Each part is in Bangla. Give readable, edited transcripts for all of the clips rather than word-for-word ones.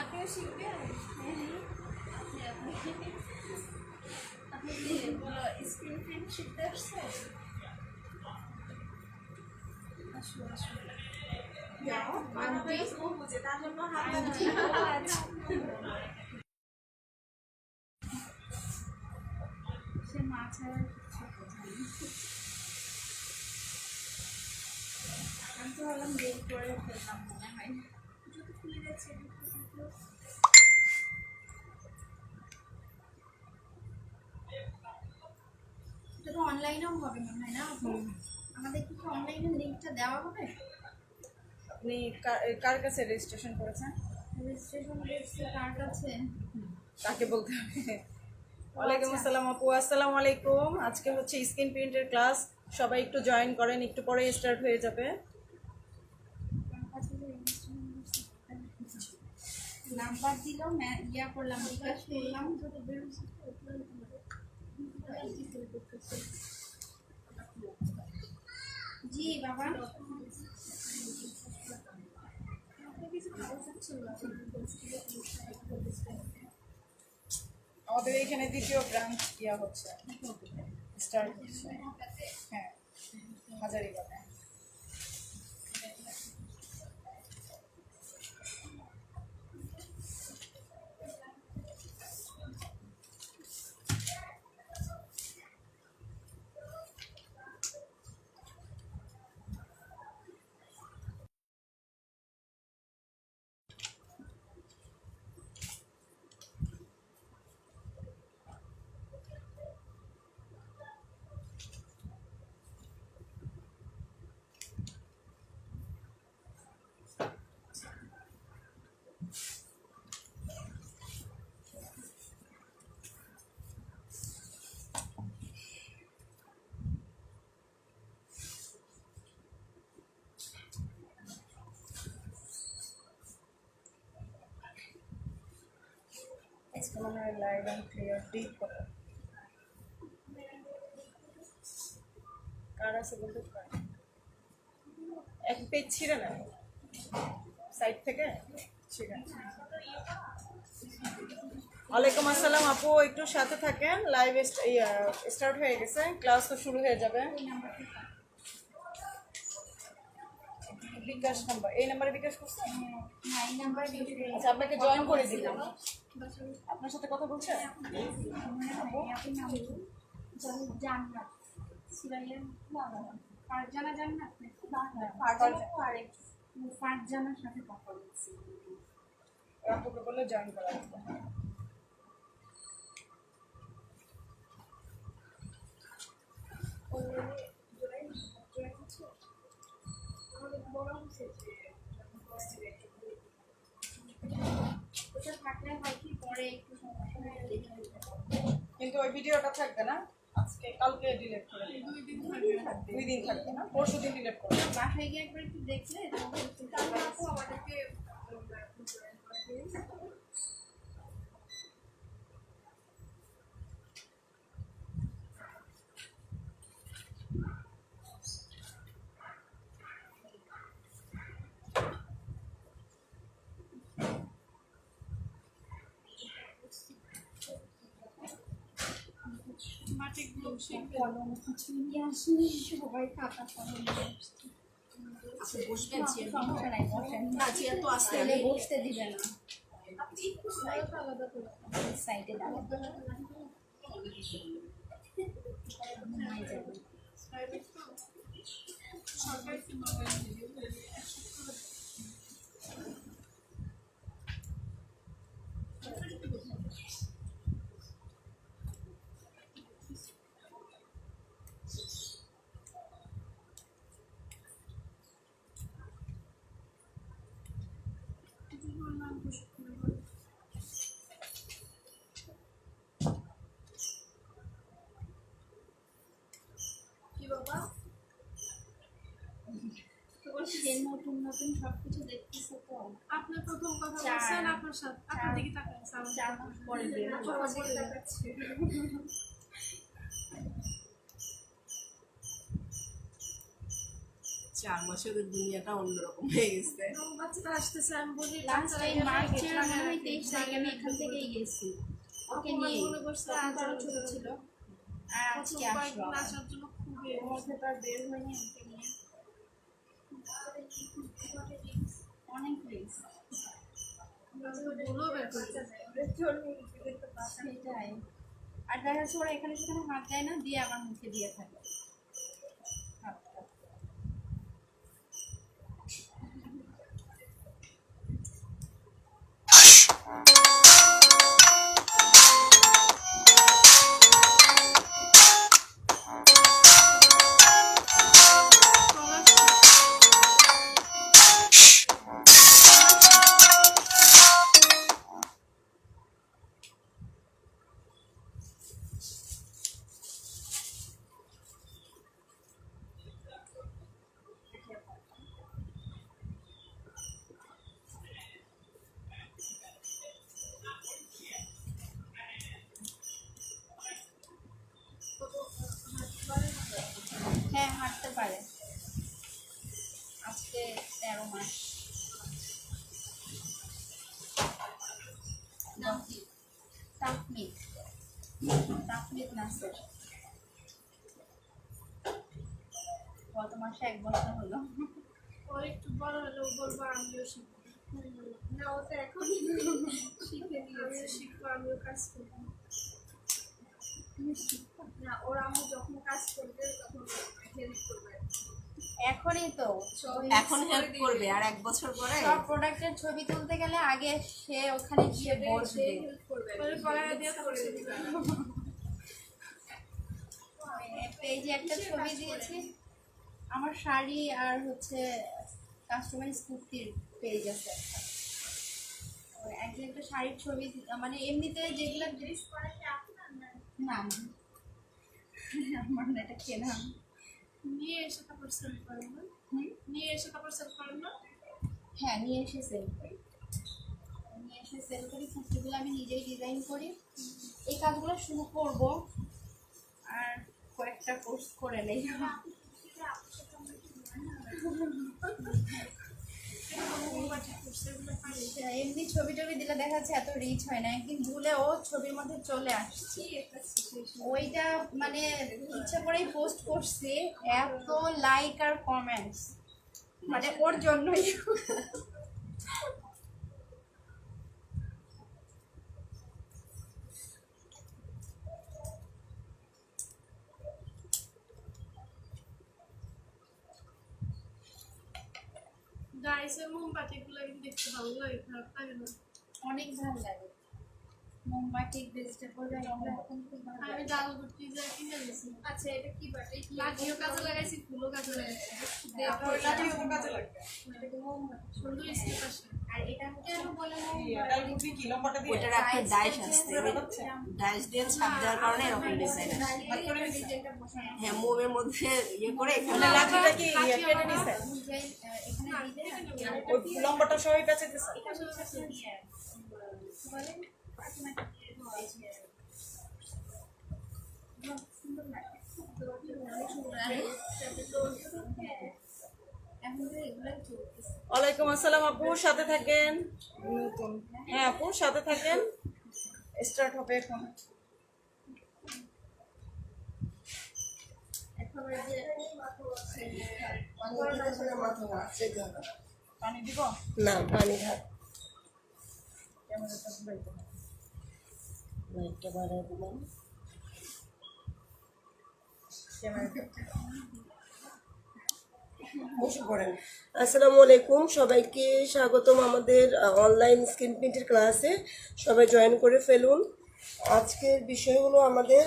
আপনিও শিখবেন? আপনি কি স্ক্রিন প্রিন্ট শিখতে আসছেন? আসুন আসুন। সে মা ছাড়া আমি তো ভাবলাম বের করে ফেললাম মনে হয় জুতো খুলে যাচ্ছে এটা তো অনলাইনেও হবে মনে হয় না আমাদের কি অনলাইনে লিঙ্কটা দেওয়া হবে আপনি কার কাছে রেজিস্ট্রেশন করেছেন রেজিস্ট্রেশন করছে কার কাছে তাকে বলতে হবে ওয়ালাইকুম আসসালাম আপু আসসালামু আলাইকুম আজকে হচ্ছে স্ক্রিন প্রিন্টের ক্লাস সবাই একটু জয়েন করেন একটু পরে স্টার্ট হয়ে যাবে নাম্বার দিল ইয়া করলাম বিকাশ করলাম জি বাবা আমাদের এখানে দ্বিতীয় ব্রাঞ্চ ইয়া হচ্ছে স্টার্ট হচ্ছে হ্যাঁ হাজারিবাগে আজকে মনে হয় লাইভ অ্যান্ড ক্লিয়ার ডিপ করে কার আছে বলতে পারেন এক পেজ ছিঁড়ে না সাইড থেকে ছিঁড়ে ওয়ালাইকুম আসসালাম আপু একটু সাথে থাকেন লাইভ স্টার্ট হয়ে গেছে ক্লাস তো শুরু হয়ে যাবে বিকাশ নাম্বার এই নাম্বারে বিকাশ করছেন আচ্ছা আপনাকে জয়েন করে দিলাম আপনার সাথে কথা বলছে ফারজানার সাথে কথা বলছি আপুকে বলে জয়েন করা হবে কিন্তু ওই ভিডিওটা থাকবে না আজকে কালকে ডিলিট করে দুই দিন থাকবে না পরশু দিন ডিলিট করে বাসায় গিয়ে একবার একটু দেখলে আপু আমাদেরকে কলম কিছু নিয়ে আসলে সবাই খাতা কলম নিয়ে আসছে বসবেন সমস্যা নাই বসেন তো আসতে বসতে দিবে না সাইডে দাঁড়াবে কি বাবা সে নতুন নতুন সবকিছু দেখতেছে তো। আপনি প্রথম কথা বলছেন, আপনার সাথে আপনার দিকে তাকাচ্ছেন, 4 মাস পরে বের হবে। 4 মাসের দুনিয়াটা অন্যরকম হয়ে গেছে। বাচ্চাটা আসতেছে, আমি বলি লাস্ট টাইম মার্চের মনে হয় 23 তারিখে আমি এখান থেকেই গেছি ওকে নিয়ে। মনে করছে আরো ছোট ছিল আর আজকে আসলো। আসার জন্য খুবই ওর মধ্যে তো আর বের হয়নি ওকে নিয়ে। অনেক রিস্ক ভুলও বের করছে। সেটাই। আর দেখা যাচ্ছে ওরা এখানে সেখানে হাত দেয় না, দিয়ে আমার মুখে দিয়ে থাকে হাতটা। হ্যাঁ হাঁটতে পারে। আজকে 13 মাস। নাম কি? তাহমিদ। তাহমিদ নাসের। গত মাসে 1 বছর হলো। ও একটু বড় হলেও বলবো আমিও শিখবো। না, ও তো এখনই শিখে নিয়েছে, শিখবো, আমিও কাজ করবো। না, ওর আম্মু যখন কাজ করবে তখন হেল্প করবে। এখনই তো এখন হেল্প করবে আর 1 বছর পরে সব প্রোডাক্টের ছবি তুলতে গেলে আগে সে ওখানে গিয়ে বসবে। হেল্প করবে, ওর পড়ায় দিয়ে করে দিবে। পেজে একটা ছবি দিয়েছি আমার শাড়ি আর হচ্ছে কাস্টমাইজ কুর্তির পেজ আছে একটা। একদিন একটা শাড়ির ছবি মানে এমনিতে যেগুলো ড্রেস পরে না আমার না, এটা কেনা। নিয়ে এসে তারপর সেল করেন না? নিয়ে এসে তারপর সেল করেন না? হ্যাঁ নিয়ে এসে সেল করি। নিয়ে এসে সেল করি, কুর্তিগুলো আমি নিজেই ডিজাইন করি। এই কাজগুলো শুরু করব আর কয়েকটা কোর্স করে নেই। এমনি ছবি টবি দিলে দেখা যাচ্ছে এত রিচ হয় না, একদিন ভুলে ও ছবির মধ্যে চলে আসছে। ওইটা মানে ইচ্ছা করেই পোস্ট করছি, এত লাইক আর কমেন্টস মানে ওর জন্যই। ডাইসের মোমবাতিগুলো কিন্তু দেখতে ভালো লাগে, খারাপ লাগে না। অনেক ভালো লাগে মোমবাতি, ভেজিটেবল এগুলো এখন খুব ভালো আমি লাগে। ডাল ভর্তি যা কিনে দিয়েছি। আচ্ছা এটা কি বাটে? লাঠিও কাজে লাগাইছি, ফুলও কাজে লাগাইছি। লাঠিও তো কাজে লাগবে। সুন্দর স্টেপ আসে। আর এটা হচ্ছে বলে এটা রুটি কি লম্বাটা দিয়ে ওটার একটা ডাইস আসছে, ডাইস দিয়ে ছাপ দেওয়ার কারণে এরকম ডিজাইন আসছে। হ্যাঁ মোমের মধ্যে ইয়ে করে এখানে লাঠিটা কি কেটে নিছে? এখানে দিলে ওই লম্বাটা সবাই পেঁচে দিছে। ওয়ালাইকুম আসসালাম আপু, সাথে থাকেন। নতুন হ্যাঁ আপু সাথে থাকেন, স্টার্ট হবে এখন। পানি দিব না পানি ভাত ক্যামেরাটা ঘুরাইতে হবে। লাইটটা বাড়ায় দিলাম। ক্যামেরাটা বসে পড়েন। আসসালামু আলাইকুম, সবাইকে স্বাগতম আমাদের অনলাইন স্ক্রিন প্রিন্টের ক্লাসে। সবাই জয়েন করে ফেলুন। আজকের বিষয় হলো আমাদের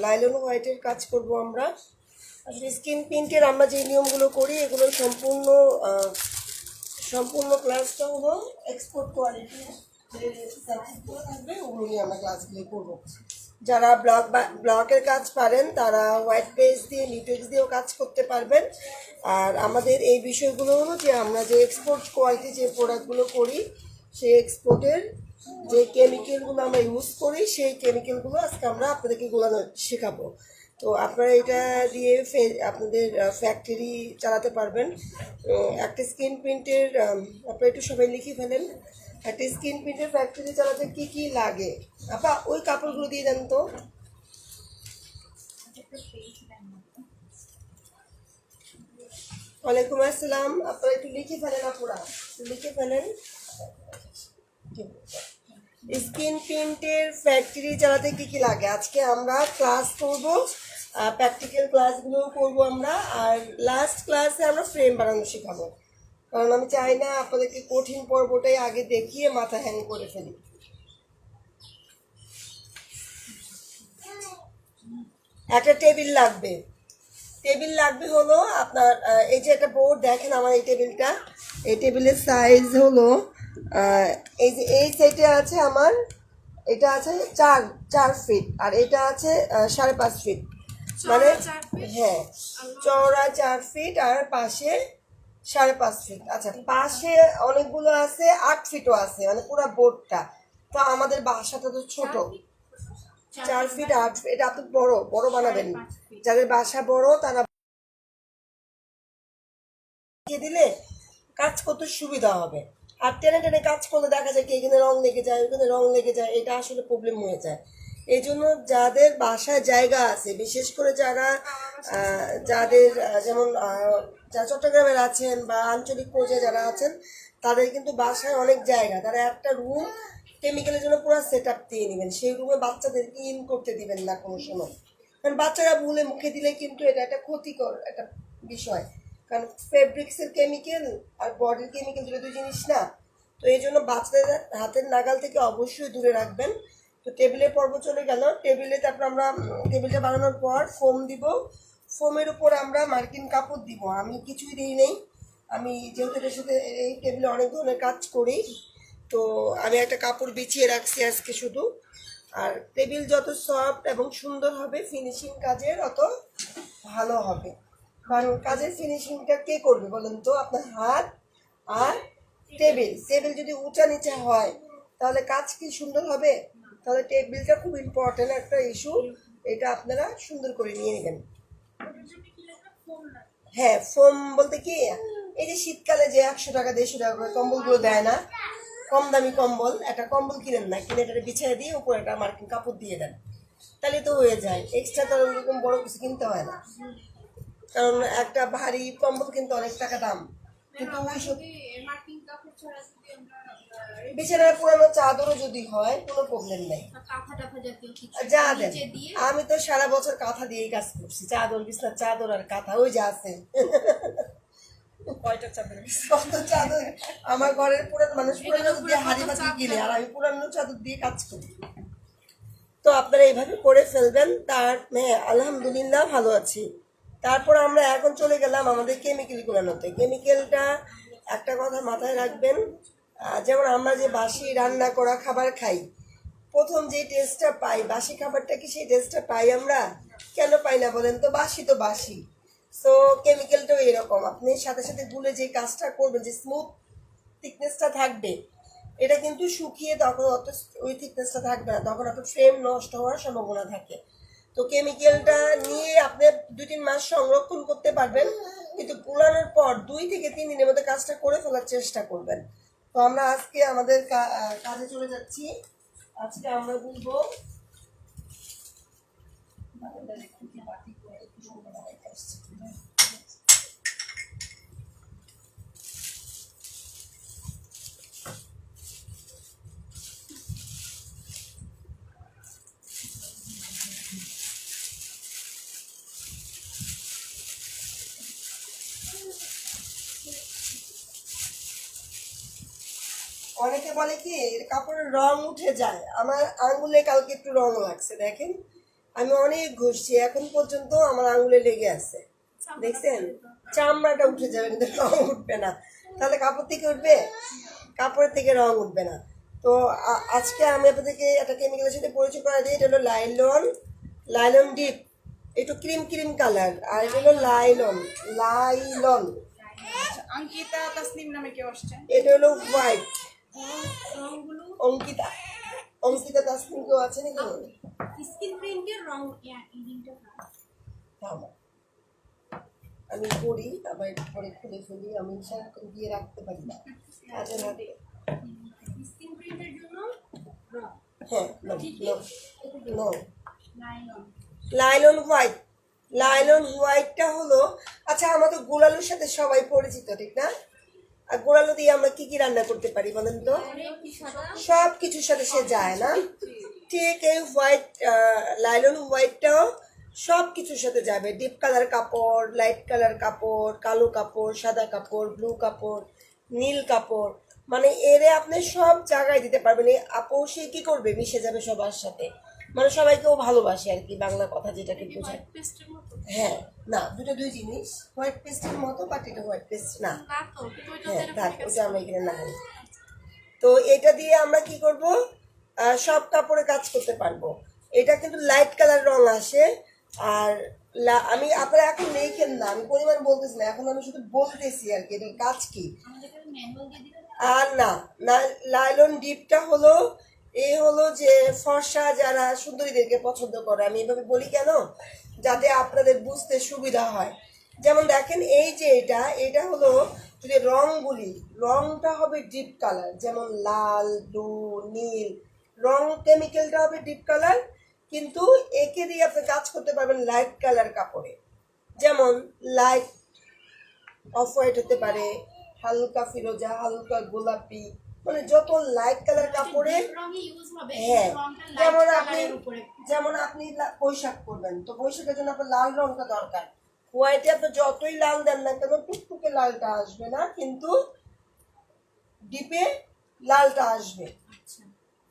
লাইলন হোয়াইটের কাজ করব আমরা। আসলে স্ক্রিন প্রিন্টের আমরা যে নিয়মগুলো করি এগুলো সম্পূর্ণ ক্লাসটা হলো এক্সপোর্ট কোয়ালিটি যে সাবজেক্টগুলো থাকবে ওগুলো নিয়ে আমরা ক্লাসগুলো করবো। যারা ব্লকের কাজ পারেন তারা হোয়াইট পেজ দিয়ে লিটেক্স দিয়েও কাজ করতে পারবেন। আর আমাদের এই বিষয়গুলো হলো যে আমরা যে এক্সপোর্ট কোয়ালিটি যে প্রোডাক্টগুলো করি সেই এক্সপোর্টের যে কেমিক্যালগুলো আমরা ইউজ করি সেই কেমিক্যালগুলো আজকে আমরা আপনাদেরকে গোলানো শেখাবো। তো আপনারা এটা দিয়ে আপনাদের ফ্যাক্টরি চালাতে পারবেন। একটা স্ক্রিন প্রিন্টের আপনারা একটু সবাই লিখে ফেলেন, একটা স্ক্রিন প্রিন্টের ফ্যাক্টরি চালাতে কি কি লাগে। আপা ওই কাপড়গুলো দিয়ে দেন তো। ওয়ালাইকুম আসসালাম, আপনারা একটু লিখে ফেলেন, আপুরা লিখে ফেলেন। স্ক্রিন প্রিন্টের ফ্যাক্টরি চালাতে কি কি লাগে আজকে আমরা ক্লাস করব, প্র্যাকটিক্যাল ক্লাসগুলো করব আমরা। আর লাস্ট ক্লাসে আমরা ফ্রেম বানানো শেখাবো, কারণ আমি চাই না আপনাদেরকে কঠিন পর্বটাই আগে দেখিয়ে মাথা হ্যাং করে ফেলি। একটা টেবিল লাগবে হলো আপনার এই যে একটা বোর্ড দেখেন আমার এই টেবিলটা, এই টেবিলের সাইজ হলো এই যে এই সাইডে আছে আমার, এটা আছে 4 ফিট আর এটা আছে 5.5 ফিট, মানে হ্যাঁ চওড়া 4 ফিট আর পাশে 5.5 ফিট। আচ্ছা পাশে অনেকগুলো আছে 8 ফিটও আছে, মানে পুরো বোর্ডটা। তো আমাদের বাসাটা তো ছোট, 4 ফিট 8 ফিট, এটা আপনি বড় বানাবেন। যাদের বাসা বড় তারা দিলে কাজ করতে সুবিধা হবে। আর টেনে টেনে কাজ করলে দেখা যায় কি এখানে রং লেগে যায়, ওখানে রং লেগে যায়, এটা আসলে প্রবলেম হয়ে যায়। এই জন্য যাদের বাসায় জায়গা আছে, বিশেষ করে যাদের যেমন যারা চট্টগ্রামের আছেন বা আঞ্চলিক পর্যায়ে যারা আছেন তাদের কিন্তু বাসায় অনেক জায়গা, তারা একটা রুম কেমিক্যালের জন্য পুরো সেট আপ দিয়ে নেবেন। সেই রুমে বাচ্চাদেরকে ইন করতে দিবেন না কোনো সময়, কারণ বাচ্চারা ভুলে মুখে দিলে কিন্তু এটা একটা ক্ষতিকর একটা বিষয়। কারণ ফেব্রিক্সের কেমিক্যাল আর বডির কেমিক্যাল দুটো দুই জিনিস না। তো এই জন্য বাচ্চাদের হাতের নাগাল থেকে অবশ্যই দূরে রাখবেন। তো টেবিলের পর্ব চলে গেল। টেবিলে তারপর আমরা টেবিলটা বানানোর পর ফোম দিব, ফোমের উপর আমরা মার্কিন কাপড় দিব। আমি কিছুই দিই নেই, আমি যেহেতু এটার সাথে এই টেবিলে অনেক ধরনের কাজ করি তো আমি একটা কাপড় বিছিয়ে রাখছি আজকে শুধু। আর টেবিল যত সফট এবং সুন্দর হবে ফিনিশিং কাজের অত ভালো হবে। কারণ কাজের ফিনিশিংটা কে করবে বলেন তো? আপনার হাত আর টেবিল যদি উঁচা নিচে হয় তাহলে কাজ কি সুন্দর হবে? তাহলে টেবিলটা খুব ইম্পর্টেন্ট একটা ইস্যু, এটা আপনারা সুন্দর করে নিয়ে নেবেন। হ্যাঁ ফোম বলতে কি, এই যে শীতকালে যে 100 টাকা 150 টাকা করে কম্বলগুলো দেয় না, কম দামি কম্বল, একটা কম্বল কিনেন না, কিনে এটা বিছিয়ে দিয়ে উপরে একটা মার্কিন কাপড় দিয়ে দেন, তাহলে তো হয়ে যায়। এক্সট্রা তো ওরকম বড় কিছু কিনতে হয় না, কারণ একটা ভারী কম্বল কিন্তু অনেক টাকা দাম। কিন্তু ওইসব বিছানার পুরানো চাদরও যদি হয় কোনো প্রবলেম নেই, যা দেন। আমি তো সারা বছর কাঁথা দিয়েই কাজ করছি, চাদর বিছানার চাদর আর কাঁথা ওই যা আছে। কয়টা চাদর? কত চাদর আমার ঘরের পুরানো মানুষ পুরানো দিয়ে হাড়ি পাতি কিনে, আর আমি পুরানো চাদর দিয়ে কাজ করি। তো আপনারা এইভাবে করে ফেলবেন। তার আলহামদুলিল্লাহ ভালো আছি। তারপর আমরা এখন চলে গেলাম আমাদের কেমিক্যাল গুলানোতে। কেমিক্যালটা একটা কথা মাথায় রাখবেন, যেমন আমরা যে বাসি রান্না করা খাবার খাই, প্রথম যে টেস্টটা পাই বাসি খাবারটা কি সেই টেস্টটা পাই আমরা? কেন পাই না বলেন তো? বাসি তো বাসি। সো কেমিক্যালটাও এরকম, আপনি সাথে সাথে গুলে যে কাজটা করবেন, যে স্মুথ থিকনেসটা থাকবে, এটা কিন্তু শুকিয়ে তখন অত ওই থিকনেসটা থাকবে না, তখন আপনার ফ্রেম নষ্ট হওয়ার সম্ভাবনা থাকে। তো কেমিক্যালটা নিয়ে আপনি 2-3 মাস সংরক্ষণ করতে পারবেন, কিন্তু গুলানোর পর 2 থেকে 3 দিনের মধ্যে কাজটা করে ফেলার চেষ্টা করবেন। তো আমরা আজকে আমাদের কাজে চলে যাচ্ছি। আজকে আমরা বলবো অনেকে বলে কি এর কাপড়ের রং উঠে যায়, আমার আঙ্গুলে কালকে একটু রং লাগছে দেখেন, আমি অনেক ঘষছি এখন পর্যন্ত আমার আঙ্গুলে লেগে আছে, দেখছেন? চামড়াটা উঠে যাবে কিন্তু রং উঠবে না। তাহলে কাপড় থেকে উঠবে? কাপড়ের থেকে রং উঠবে না। তো আজকে আমি আপনাদেরকে একটা কেমিক্যালের সাথে পরিচয় করা দিই। এটা হলো লাইলন, লাইলন ডিপ, একটু ক্রিম ক্রিম কালার, আর এটা হলো লাইলন, লাইলন। আচ্ছা, অঙ্কিতা তাসনিম নামে কেউ আসছে? এটা হলো হোয়াইট, রংগুলো অঙ্কিতা, অঙ্কিতা তাসনিম কেউ আছে নাকি? স্কিন প্রিন্টের রং ইডিংটা থামো, আমি পড়ি আবার পরে খুলে ফেলি, আমি সারাক্ষণ দিয়ে রাখতে পারি না কাজের হাতে। স্কিন প্রিন্টের জন্য রং হ্যাঁ, no, nylon nylon white, nylon হোয়াইটটা হলো, আচ্ছা আমাদের গোলালুর সাথে সবাই পরিচিত ঠিক না? আর গোলালু দিয়ে আমরা কি কি রান্না করতে পারি বলেন তো? সব কিছুর সাথে সে যায় না, ঠিক এই হোয়াইট লাইলন হোয়াইটটাও সব কিছুর সাথে যাবে। ডিপ কালার কাপড়, লাইট কালার কাপড়, কালো কাপড়, সাদা কাপড়, ব্লু কাপড়, নীল কাপড়, মানে এরে আপনি সব জায়গায় দিতে পারবেন। এই আপু সে কি করবে, মিশে যাবে সবার সাথে, মানে সবাইকেও ভালোবাসে আর কি, বাংলা কথা যেটাকে বোঝায়। পেস্টের মতো হ্যাঁ, না দুটো দুই জিনিস, হোয়াইট পেস্টের মতো, বাট এটা হোয়াইট পেস্ট না। না তো কিন্তু ওইটা হ্যাঁ, থাক, ওটা আমরা এখানে না আনি। তো এটা দিয়ে আমরা কি করব, সব কাপড়ে কাজ করতে পারবো। এটা কিন্তু লাইট কালার রং আসে। আর আমি আপনারা এখন লেখেন না, আমি পরিমাণ বলতেছি না, এখন আমি শুধু বলতেছি আর কি এটার কাজ কি। আর না, লাইলন ডিপটা হলো এই হলো যে ফর্সা যারা সুন্দরীদেরকে পছন্দ করে, আমি এভাবে বলি কেন, যাতে আপনাদের বুঝতে সুবিধা হয়। যেমন দেখেন এই যে এটা হলো, যদি রং বলি, রংটা হবে ডিপ কালার, যেমন লাল, ব্লু, নীল, রং কেমিক্যালটা হবে ডিপ কালার, কিন্তু একে দিয়ে আপনি কাজ করতে পারবেন লাইট কালার কাপড়ে। যেমন লাইট অফ হোয়াইট হতে পারে, হালকা ফিরোজা, হালকা গোলাপি, মানে যত লাইট কালার কাপড়ে। রঙই ইউজ হবে হ্যাঁ, রংটা যেমন লাইট আপনি কালারের উপরে আপনি বৈশাখ করবেন, তো বৈশাখের জন্য আপনার লাল রংটা দরকার। হোয়াইটে আপনি যতই লাল দেন না কেন টুকটুকে লালটা আসবে না, কিন্তু ডিপে লালটা আসবে।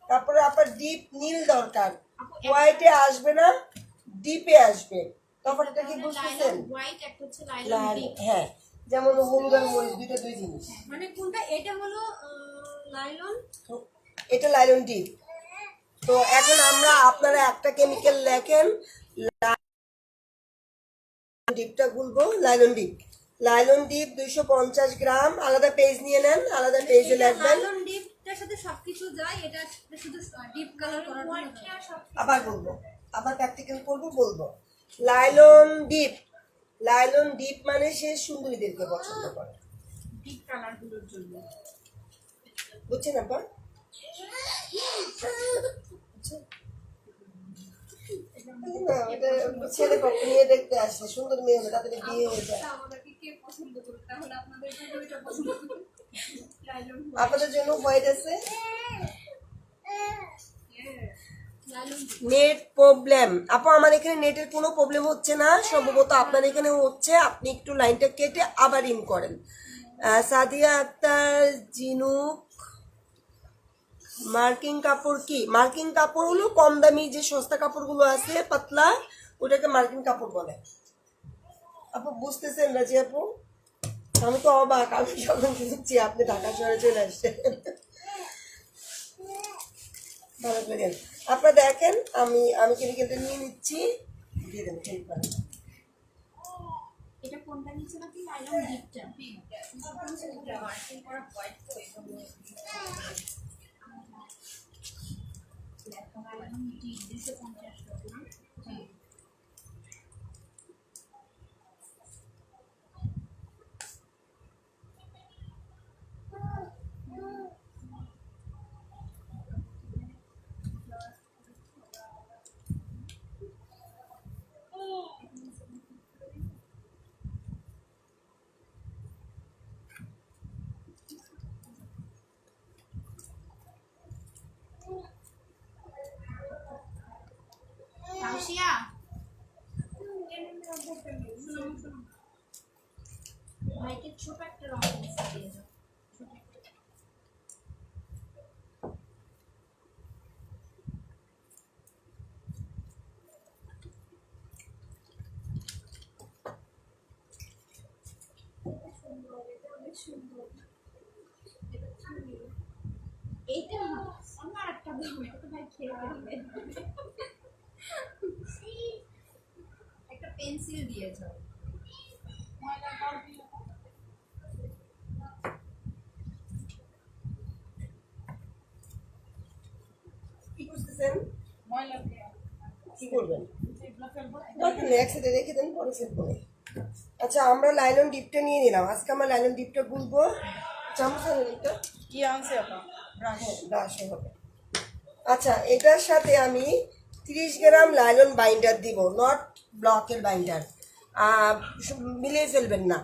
তারপরে আপনার ডিপ নীল দরকার, হোয়াইটে আসবে না, ডিপে আসবে। তফাৎটা কি বুঝতেছেন? হোয়াইট একটা হচ্ছে লাইলন লাল, ডিপ হ্যাঁ, যেমন হলুদ আর মরিচ দুইটা দুই জিনিস। মানে কোনটা এটা হলো লাইলন এটা লাইলন ডিপ। তো এখন আমরা আপনারা একটা কেমিক্যাল লেখেন, ডিপটা গুলবো, লাইলন ডিপ, লাইলন ডিপ 250 গ্রাম, আলাদা পেজ নিয়ে নেন, আলাদা পেজে লিখবেন। লাইলন ডিপটার সাথে সবকিছু যায়, এটা শুধু ডিপ কালার করার জন্য আবার বলবো, আবার প্র্যাকটিক্যাল করবো, বলবো লাইলন ডিপ, লাইলন ডিপ মানে সে সুন্দরীদেরকে পছন্দ করে, ডিপ কালার গুলোর জন্য বুঝছেন আপা? না, এটা ছেলে পক্ষ নিয়ে দেখতে আসে, সুন্দর মেয়ে হলে তাদের বিয়ে হয়ে যায়। আমাদেরকে কে পছন্দ করে, তাহলে আপনাদের জন্য এটা পছন্দ করে লাইলন আপনাদের জন্য হোয়াইট আছে। লাইলন নেট প্রবলেম আপু, আমার এখানে নেটের কোনো প্রবলেম হচ্ছে না, সম্ভবত আপনার এখানে হচ্ছে, আপনি একটু লাইনটা কেটে আবার ইন করেন। সাদিয়া আক্তার জিনুক, মার্কিং কাপড় কি? মার্কিং কাপড় হলো কম দামি যে সস্তা কাপড়গুলো আছে পাতলা, ওটাকে মার্কিং কাপড় বলে। আপু বুঝতেছেন রাজি আপু? আমি তো অবাক, আমি যখন শুনছি আপনি ঢাকা শহরে চলে আসছেন। ভালো করেন আপনারা দেখেন, আমি কেমিক্যালটা নিয়ে নিচ্ছি, দিয়ে দেন কেমিক্যাল। এটা কোনটা নিচে নাকি লাইলন ডিপটা লাইলন ডিপ 250 টাকা। সুন্দর। এইটা অন্য একটা দাম, এটা তো ভাই খেয়ে ফেলবে। একটা পেন্সিল দিয়ে যাও। কি করতেছেন? কি করবেন? একসাথে রেখে দেন, পরে সেট করে। আচ্ছা, আমরা লাইলন ডিপটা নিয়ে নিলাম। আজকে আমরা লাইলন ডিপটা গুলবো। চামচ আনেন একটা? কি আনছে আপা? ব্রাশ। ব্রাশ হবে। আচ্ছা, এটার সাথে আমি 30 গ্রাম লাইলন বাইন্ডার দিব, নট ব্লকের বাইন্ডার। মিলিয়ে ফেলবেন না।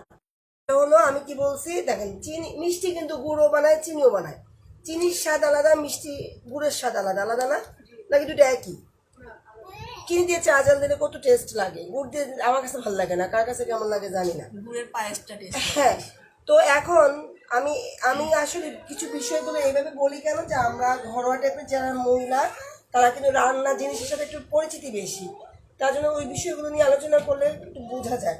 এটা হলো, আমি কি বলছি দেখেন, চিনি মিষ্টি কিন্তু গুড়ও বানায়, চিনিও বানায়। চিনির স্বাদ আলাদা, মিষ্টি গুড়ের স্বাদ আলাদা, আলাদা না? নাকি দুটো একই? চিনি দিয়ে চা জল দিলে কত টেস্ট লাগে, গুড় দিয়ে আমার কাছে ভালো লাগে না, কার কাছে কেমন লাগে জানি না। গুড়ের পায়েসটা টেস্ট। হ্যাঁ, তো এখন আমি আমি আসলে কিছু বিষয়গুলো এইভাবে বলি কেন, যে আমরা ঘরোয়া টাইপের যারা মহিলা, তারা কিন্তু রান্না জিনিসের সাথে একটু পরিচিতি বেশি, তার জন্য ওই বিষয়গুলো নিয়ে আলোচনা করলে একটু বোঝা যায়।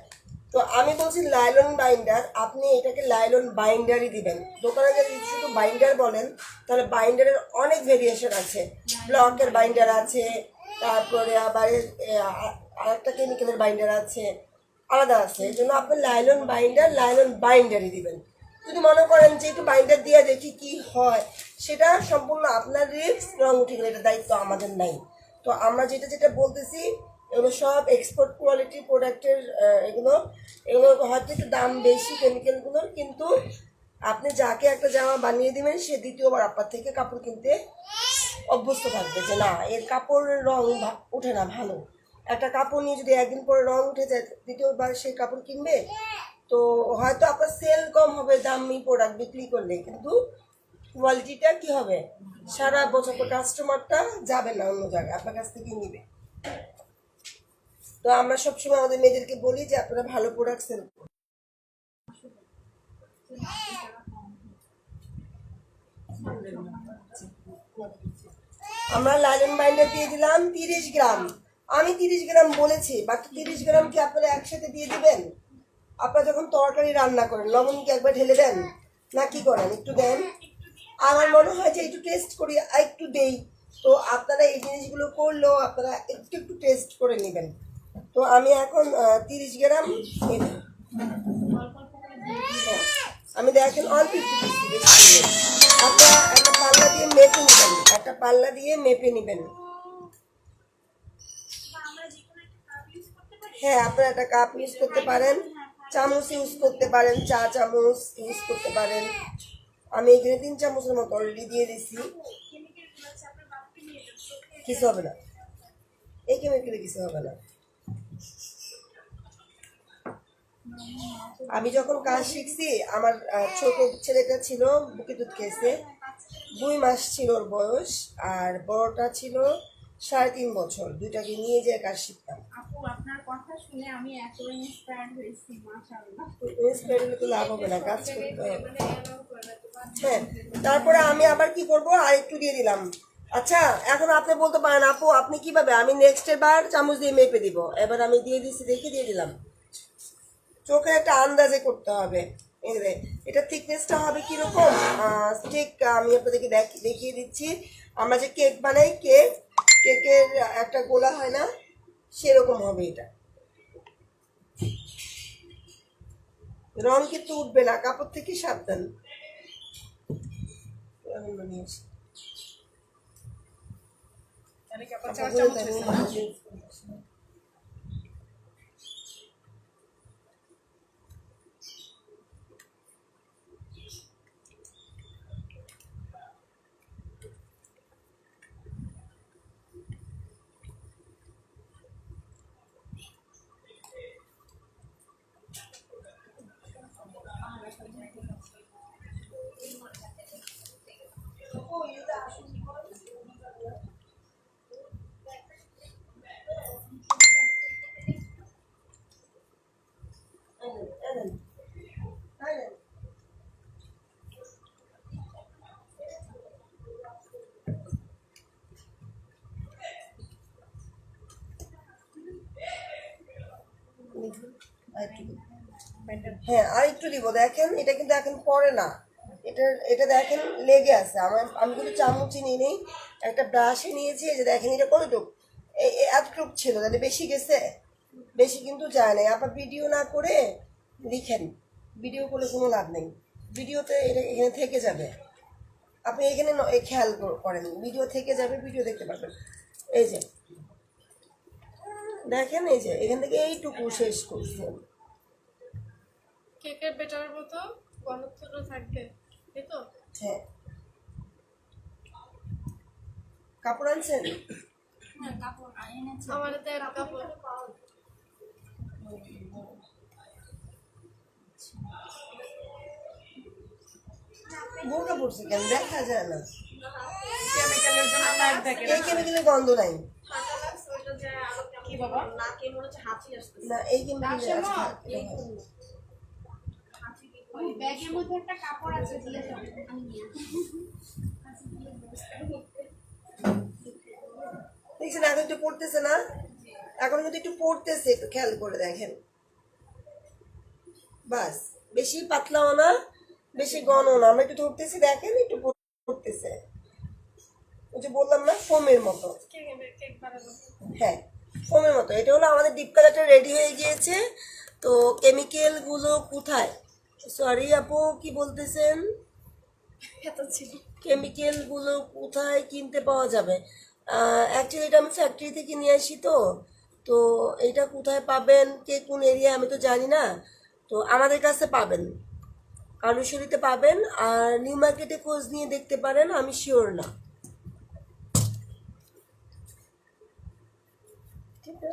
তো আমি বলছি লাইলন বাইন্ডার, আপনি এটাকে লাইলন বাইন্ডারই দিবেন। দোকানে যদি শুধু বাইন্ডার বলেন, তাহলে বাইন্ডারের অনেক ভেরিয়েশন আছে। ব্লকের বাইন্ডার আছে, তারপরে আবার আরেকটা কেমিক্যালের বাইন্ডার আছে, আলাদা আছে। এই জন্য আপনি লাইলন বাইন্ডারই দিবেন। যদি মনে করেন যে একটু বাইন্ডার দিয়ে দেখি কি হয়, সেটা সম্পূর্ণ আপনার রিস্ক, রং উঠে গেলে এটা দায়িত্ব আমাদের নাই। তো আমরা যেটা যেটা বলতেছি, এগুলো সব এক্সপোর্ট কোয়ালিটি প্রোডাক্টের। এগুলো এগুলো হয়তো একটু দাম বেশি কেমিক্যালগুলোর, কিন্তু আপনি যাকে একটা জামা বানিয়ে দিবেন, সে দ্বিতীয়বার আপনার থেকে কাপড় কিনতে অভ্যস্ত থাকবে, যে না, এর কাপড়ের রং ওঠে না ভালো। একটা কাপড় নিয়ে যদি একদিন পরে রং উঠে যায়, দ্বিতীয়বার সেই কাপড় কিনবে। তো হয়তো আপনার সেল কম হবে দামি প্রোডাক্ট বিক্রি করলে, কিন্তু কোয়ালিটিটা কি হবে, সারা বছর কাস্টমারটা যাবে না অন্য জায়গায়, আপনার কাছ থেকেই নিবে। তো আমরা সবসময় আমাদের মেয়েদেরকে বলি যে আপনারা ভালো প্রোডাক্ট সেল করুন। আমরা লাইলন বাইন্ডার দিয়ে দিলাম 30 গ্রাম। আমি 30 গ্রাম বলেছি, বাকি 30 গ্রাম কি আপনারা একসাথে দিয়ে দিবেন? আপনারা যখন তরকারি রান্না করেন, লবণ কি একবার ঢেলে দেন না, কি করেন? একটু দেন। আমার মনে হয় যে একটু টেস্ট করি, একটু দেই। তো আপনারা এই জিনিসগুলো করলেও আপনারা একটু একটু টেস্ট করে নেবেন। তো আমি এখন 30 গ্রাম আমি দেখেন অল্প একটু দিচ্ছি, বেশি দিই না। আপনারা একটা পাল্লা দিয়ে মেপে নেবেন, একটা পাল্লা দিয়ে মেপে নেবেন। হ্যাঁ, আপনারা একটা কাপ ইউজ করতে পারেন, চামচ ইউজ করতে পারেন, চা চামচ ইউজ করতে পারেন। আমি এখানে 3 চামচের মতো অলরেডি দিয়ে দিচ্ছি। কিছু হবে না, এই কেমিক্যালে কিছু হবে না। আমি যখন কাজ শিখছি, আমার ছোট ছেলেটা ছিল, বুকে দুধ খেয়েছে, 2 মাস ছিল ওর বয়স, আর বড়টা ছিল 3.5 বছর। দুইটাকে নিয়ে যেয়ে কাজ শিখতাম। আপু, আপনার কথা শুনে আমি এত ইন্সপায়ার্ড হয়েছি, মাশাআল্লাহ। ইন্সপায়ার হলে তো লাভ হবে না, কাজ করতে হবে। হ্যাঁ, তারপরে আমি আবার কি করব, আর একটু দিয়ে দিলাম। আচ্ছা, এখন আপনি বলতে পারেন আপু আপনি কিভাবে, আমি নেক্সট বার চামচ দিয়ে মেপে দিব। এবার আমি দিয়ে দিচ্ছি, দেখে দিয়ে দিলাম। চোখে একটা আন্দাজে করতে হবে। এটা থিকনেসটা হবে কিরকম, ঠিক আমি আপনাদেরকে দেখিয়ে দিচ্ছি। আমরা যে কেক বানাই, কেকের একটা গোলা হয় না, সেরকম হবে এটা। রং কিন্তু উঠবে না, কাপড় থেকে সাবধান। তাহলে কি আপা 4 চামচ হয়েছে? হ্যাঁ আর একটু দিব, দেখেন এটা কিন্তু এখন পরে না, এটা দেখেন লেগে আছে। আমি কিন্তু চামচি নিয়ে নেই, একটা ব্রাশে নিয়েছি। এই যে দেখেন এটা কতটুক, এতটুক ছিল, তাহলে বেশি গেছে? বেশি কিন্তু যায় নাই। আবার ভিডিও না করে লিখেন, ভিডিও করলে কোনো লাভ নেই, ভিডিওতে এটা এখানে থেকে যাবে। আপনি এখানে খেয়াল করেন, ভিডিও থেকে যাবে, ভিডিও দেখতে পারবেন। এই যে দেখেন, এই যে এখান থেকে এইটুকু শেষ করছে। কেকের বেটার মতো ঘনত্বটা থাকবে, এই তো? হ্যাঁ, কাপড় আনছেন? আমার হাতে এক কাপড়। বোরকা পড়ছে কেন, দেখা যায় না। কেমিক্যালের জন্য নাক দেখে এই কেমিক্যালের গন্ধ নাই কি বাবা? না, এই কেমিক্যালের ওই ব্যাগের মধ্যে একটা কাপড় আছে, দিয়ে যাও, আমি নিয়ে দেখছেন এখন একটু পড়তেছে না, এখন কিন্তু একটু পড়তেছে, একটু খেয়াল করে দেখেন। বাস, বেশি পাতলাও না, বেশি ঘন না, আমরা একটু ধরতেছি, দেখেন একটু পড়তেছে। ওই যে বললাম না, ফোমের মতো। কেক বানাবো। হ্যাঁ, ফোমের মতো। এটা হলো আমাদের ডিপ কালারটা রেডি হয়ে গিয়েছে। তো কেমিক্যালগুলো কোথায়? সরি আপু, কি বলতেছেন? এত ছিল। কেমিক্যালগুলো কোথায় কিনতে পাওয়া যাবে? অ্যাকচুয়ালি এটা আমি ফ্যাক্টরি থেকে নিয়ে আসি। তো এটা কোথায় পাবেন, কে কোন এরিয়া আমি তো জানি না। তো আমাদের কাছে পাবেন, কারুশরীতে পাবেন, আর নিউ মার্কেটে খোঁজ নিয়ে দেখতে পারেন, আমি শিওর না। ঠিক আছে,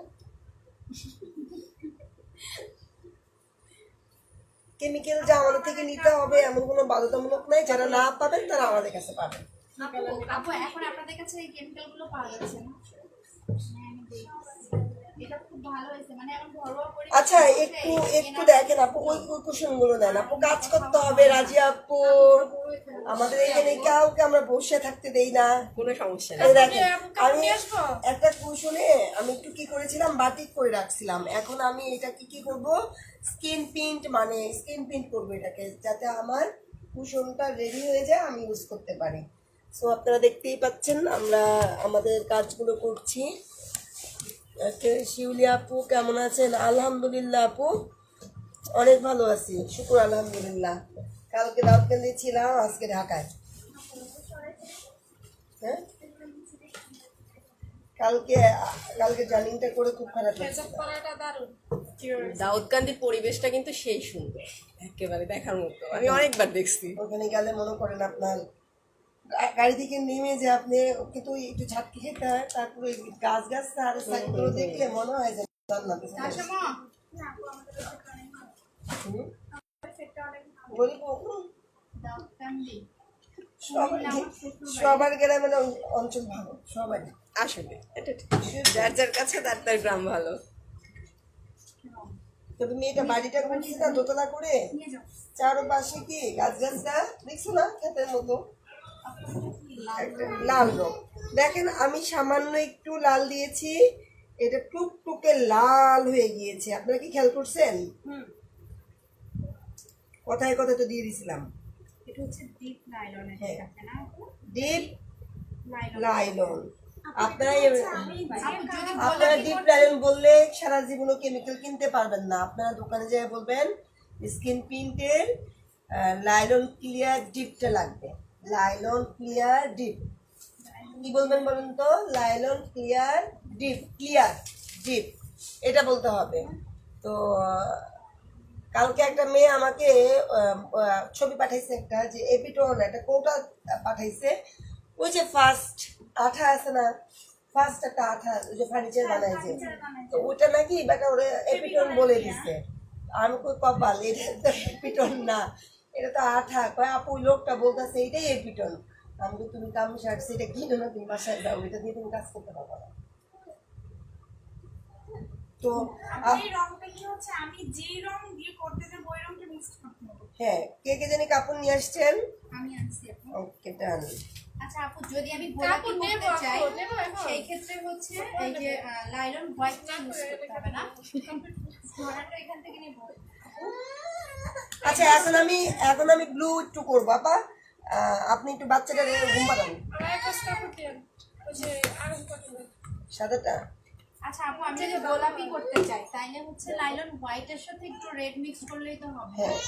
কেমিক্যাল যে আমাদের থেকে নিতে হবে এমন কোনো বাধ্যতামূলক নাই, যারা না পাবেন তারা আমাদের কাছে পাবেন। আপু এখন আপনাদের কাছে এই কেমিক্যাল গুলো পাওয়া যাচ্ছে না? আমি দেখছি। এটা খুব ভালো হয়েছে, মানে এখন ঘরোয়া পরিবেশে আচ্ছা, একটু দেখেন আপু, ওই কুশন গুলো নেন আপু, কাজ করতে হবে। রাজি আপু, আমাদের এখানে কাউকে আমরা বসে থাকতে দেই না। কোনো সমস্যা নেই। এই দেখেন, আমি একটা কুশনে আমি একটু কি করেছিলাম, বাটিক করে রাখছিলাম। এখন আমি এটাকে কি করব, স্কিন প্রিন্ট করবো এটাকে, যাতে আমার কুশনটা রেডি হয়ে যায়, আমি ইউজ করতে পারি। সো আপনারা দেখতেই পাচ্ছেন আমরা আমাদের কাজগুলো করছি। শিউলি আপু কেমন আছেন? আলহামদুলিল্লাহ আপু, অনেক ভালো আছি, শুকুর আলহামদুলিল্লাহ। কালকে দাউদকান্দি ছিলাম, আজকে ঢাকায়। হ্যাঁ, কালকে জার্নিটা করে খুব খারাপ লাগছে। পরাটা দারুণ। দাউদকান্দির পরিবেশটা কিন্তু সেই সুন্দর, একেবারে দেখার মতো। আমি অনেকবার দেখছি। ওখানে গেলে মনে করেন আপনার গাড়ি থেকে নেমে যে আপনি কিন্তু একটু ঝাটকি খেতে হয়, তারপরে গাছ আর সাইডগুলো দেখলে মনে হয় যে জান্নাতে চলে এসেছি। হুম? বলবো, দাউদকান্দি সবার গ্রামের অঞ্চল ভালো, সবাই। আসলে এটা ঠিক। যার যার কাছে তার তার গ্রাম ভালো। তবে মেয়েটা বাড়িটা করছিস না দোতলা করে, চারপাশে কি গাছ দেখছো না, ক্ষেতের মতো একটা লাল রং। দেখেন আমি সামান্য একটু লাল দিয়েছি, এটা টুকটুকে লাল হয়ে গিয়েছে। আপনারা কি খেয়াল করছেন? কথায় কথা তো দিয়ে দিছিলাম। এটা হচ্ছে ডিপ লাইলনের হ্যাঁ, কাছে না? Deep nylon. লাইলন। আপনারা আপু যদি আপনারা ডিপ লাইলন বললে সারা জীবনও কেমিক্যাল কিনতে পারবেন না। আপনারা দোকানে যেয়ে বলবেন স্কিন প্রিন্টের লাইলন ক্লিয়ার ডিপটা লাগবে, লাইলন ক্লিয়ার ডিপ। কি বলবেন বলুন তো? লাইলন ক্লিয়ার ডিপ, এটা বলতে হবে। তো কালকে একটা মেয়ে আমাকে ছবি পাঠাইছে, একটা যে এপিটোন একটা কৌটা পাঠাইছে। ওই যে ফার্স্ট আঠা আছে না, ফার্স্ট একটা আঠা ওই যে ফার্নিচার বানাই যে, তো ওটা নাকি বেটা ওরা এপিটোন বলে দিছে। আমি কই কপাল, এটা তো এপিটোন না, এটা তো আঠা। কয় আপু ওই লোকটা বলতেছে এটাই এপিটোন। আমি তো তুমি কাম শার্ট সেটা কিনো না, তুমি বাসায় দাও, এটা দিয়ে তুমি কাজ করতে পারবো না। তো এই রংটা কি হচ্ছে, আমি যেই রং দিয়ে করতে যাব ওই রংটা মিক্স করতে হবে। হ্যাঁ, কে জানি কাপড় নিয়ে আসছেন? আমি আনছি আপু। ওকে, ডান। আচ্ছা আপু, যদি আমি গোলাপি করতে চাই সেই ক্ষেত্রে হচ্ছে এই যে লাইলন হোয়াইটটা ইউজ করতে হবে না? ধরাটা এখান থেকে নিব। আচ্ছা এখন আমি ব্লু একটু করবো আপা। আপনি একটু বাচ্চাটা ঘুম পাঠান আমার একটা কাপড় দেন ওই যে আগুন কাপড় সাদাটা। আচ্ছা আপু, আমি যদি গোলাপি করতে চাই তাইলে হচ্ছে লাইলন হোয়াইটের সাথে একটু রেড মিক্স করলেই তো হবে। হ্যাঁ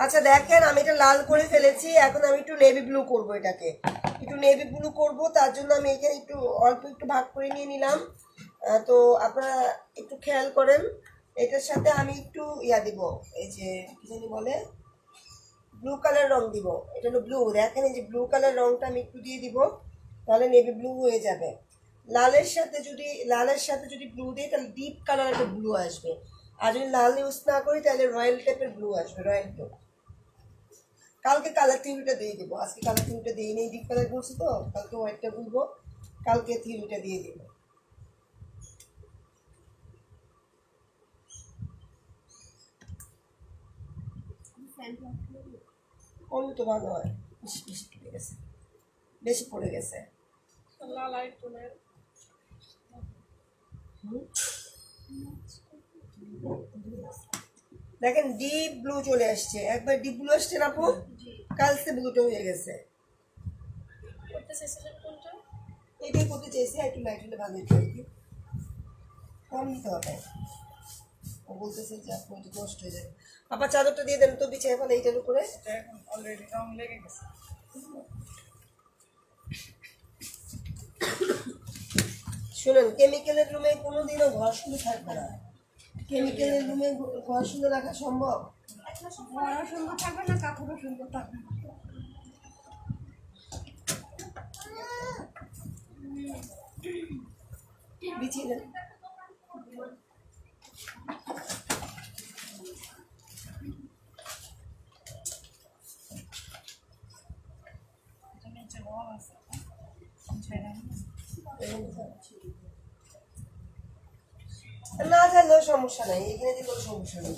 আচ্ছা দেখেন আমি এটা লাল করে ফেলেছি, এখন আমি একটু নেভি ব্লু করব, এটাকে একটু নেভি ব্লু করব। তার জন্য আমি এখানে একটু অল্প একটু ভাগ করে নিয়ে নিলাম। তো আপনারা একটু খেয়াল করেন, এটার সাথে আমি একটু দিব, এই যে কি জানি বলে ব্লু কালার রং দিব। এটা হলো ব্লু, দেখেন এই যে ব্লু কালার রংটা আমি একটু দিয়ে দিব, তাহলে নেভি ব্লু হয়ে যাবে। লালের সাথে যদি ব্লু দিই তাহলে ডিপ কালার একটা ব্লু আসবে, আর যদি লাল ইউজ না করি তাহলে রয়্যাল টাইপের ব্লু আসবে, রয়্যাল ব্লু। কালকে কালার থিওরিটা দিয়ে দিব, আজকে কালার থিওরিটা দিয়ে নেই, ডিপ কালার করছি তো, কালকে হোয়াইটটা বলবো, কালকে থিওরিটা দিয়ে দিব। করলে তো ভালো হয়। বেশি পড়ে গেছে, বেশি পড়ে গেছে। লাল আর টোনের দেখেন ডিপ ব্লু চলে আসছে, একবার ডিপ ব্লু আসছে না আপু, কালকে ব্লুটা হয়ে গেছে। করতে চাইছিলেন কোনটা? এটাই করতে চেয়েছি, একটু লাইট হলে ভালো হতো আর কি, কম দিতে হবে। ও বলতেছে যে আপু এটা নষ্ট হয়ে যাবে। আপা চাদরটা দিয়ে দেন তো বিছায় ফেলে এইটার উপরে। এটা এখন অলরেডি রং লেগে গেছে। শুনুন, কেমিক্যালের রুমে কোনোদিনও ঘর শূন্য থাকবে না। কেমিক্যালের রুমে ঘর শূন্য রাখা সম্ভব? ঘরও সুন্দর থাকবে না, কাপড়ও সুন্দর থাকবে না। বিছিয়ে দেন। এটা নিচে রং আছে না জানলেও সমস্যা নাই, এখানে দিলেও সমস্যা নেই।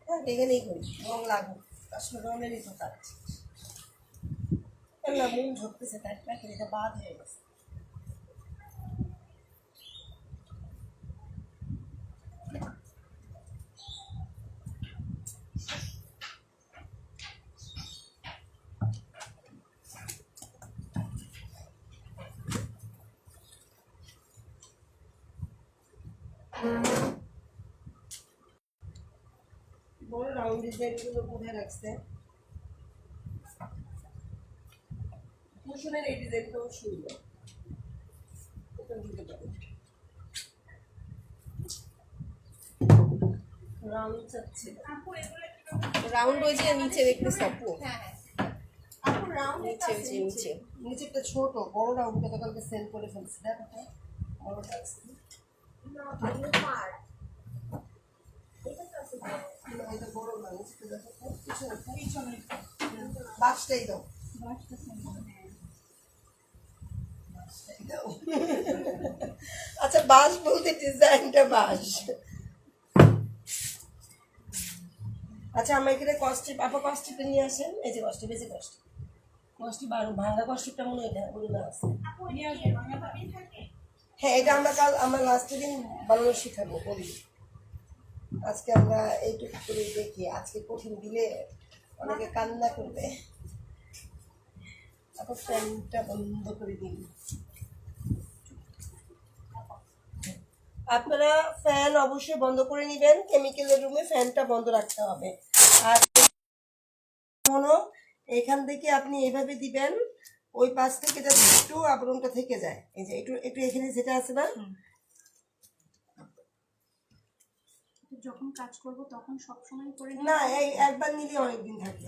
হ্যাঁ এখানেই করি, রং লাগুক, আসলে রঙেরই তো কাজ। না মন ঝরতেছে, তাই প্যাকেট এটা বাদ হয়ে গেছে। বড় রাউন্ড ডিজাইনগুলো কোথায় রাখছে? কুশনের এই ডিজাইনটাও সুন্দর, এটা দিতে পারি। রাউন্ড চাচ্ছে, রাউন্ড ওই যে নিচে দেখতেছি আপু, হ্যাঁ হ্যাঁ আপু, রাউন্ড নিচে ওই যে নিচে নিচেরটা ছোট, বড় রাউন্ডটা তো কালকে সেল করে ফেলছি, দেখো তো বড়টা আছে। না, এটা বড় না, নিচেরটা দেখো তো, পিছনে বাক্সটাই দাও, বাক্সটাই দাও। আচ্ছা বাস বলতে ডিজাইনটা বাস। আচ্ছা আমার এখানে কস্টিপ, আপা কস্টিপটা নিয়ে আসেন, এই যে কস্টিপ, এই যে কস্টিপ, কস্টিপ আর ভাঙা কস্টিপটা মনে হয় এটা মনে না আছে। হ্যাঁ এটা আমরা লাস্টের দিন বানানো শিখাবো, বলি আজকে আমরা এইটুকু করে দেখি, আজকে কঠিন দিলে অনেকে কান্না করবে। আপা ফ্যানটা বন্ধ করে দিন। আপনারা ফ্যান অবশ্যই বন্ধ করে নেবেন, কেমিক্যালের রুমে ফ্যানটা বন্ধ রাখতে হবে। আর এখান থেকে আপনি এইভাবে দিবেন, ওই পাশ থেকে যাতে একটু আবরণটা থেকে যায়, এই যে একটু একটু এখানে যেটা আছে না, যখন কাজ করব তখন সবসময় করে না এই একবার নিলে অনেকদিন থাকে।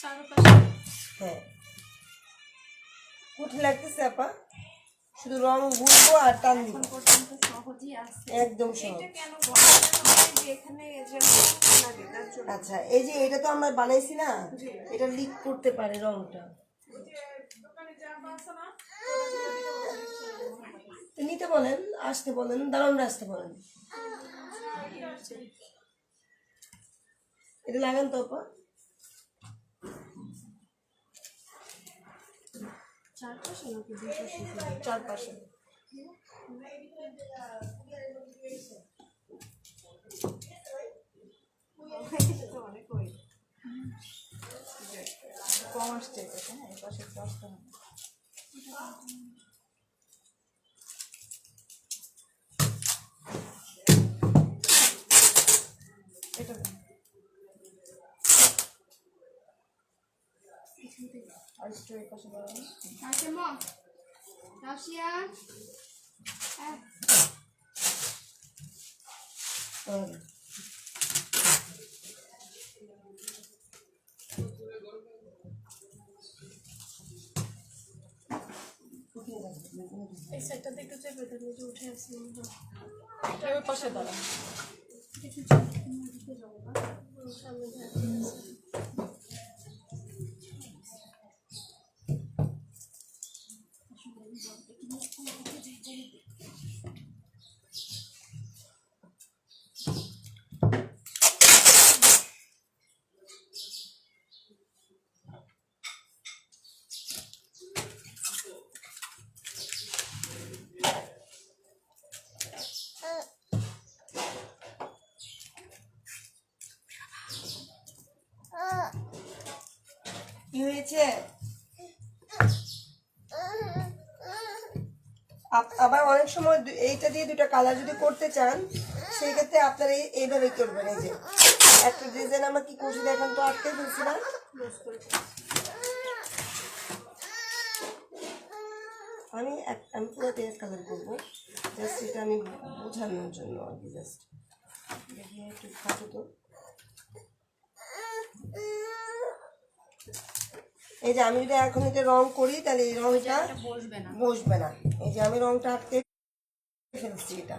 চারপাশে হ্যাঁ কঠিন লাগতেছে আপা, শুধু রং গুলবো আর টান দিব, পর্যন্ত সহজেই আসছে। একদম সহজ। কেন গরম যে এখানে যেমন লাগে তার জন্য আচ্ছা এই যে এটা তো আমরা বানাইছি না, এটা লিক করতে পারে রংটা, দোকানে যা আছে না তো নিতে বলেন, আসতে বলেন, দাঁড়ান আসতে বলেন। এটা লাগান তো আপা। চারপাশে নাকি দুই পাশে? চারপাশে। কম আসছে এটা, হ্যাঁ এই পাশে একটু আসতে হবে। এটা দিন। আর একটু এই পাশে বাড়ানো। রাশিয়া রাশিয়া এই সাইডটাতে একটু চেপে দিলে যে উঠে আসছে ওই পাশে দাঁড়ান। সামনে ধারে কি হয়েছে? আবার অনেক সময় এইটা দিয়ে দুটো কালার যদি করতে চান সেই ক্ষেত্রে আপনারা এইভাবে করবেন। এই যে একটা ডিজাইন আমরা কি করছি দেখেন তো, আটকে ফেলছি না? আমি পুরো পেঁয়াজ কালার করবো, জাস্ট এটা আমি বোঝানোর জন্য আর কি। জাস্ট দেখি একটু খাটো তো। এই যে আমি যদি এখন এটা রং করি তাহলে এই রংটা বসবে না। এই যে আমি রংটা আটকে ফেলছি এটা।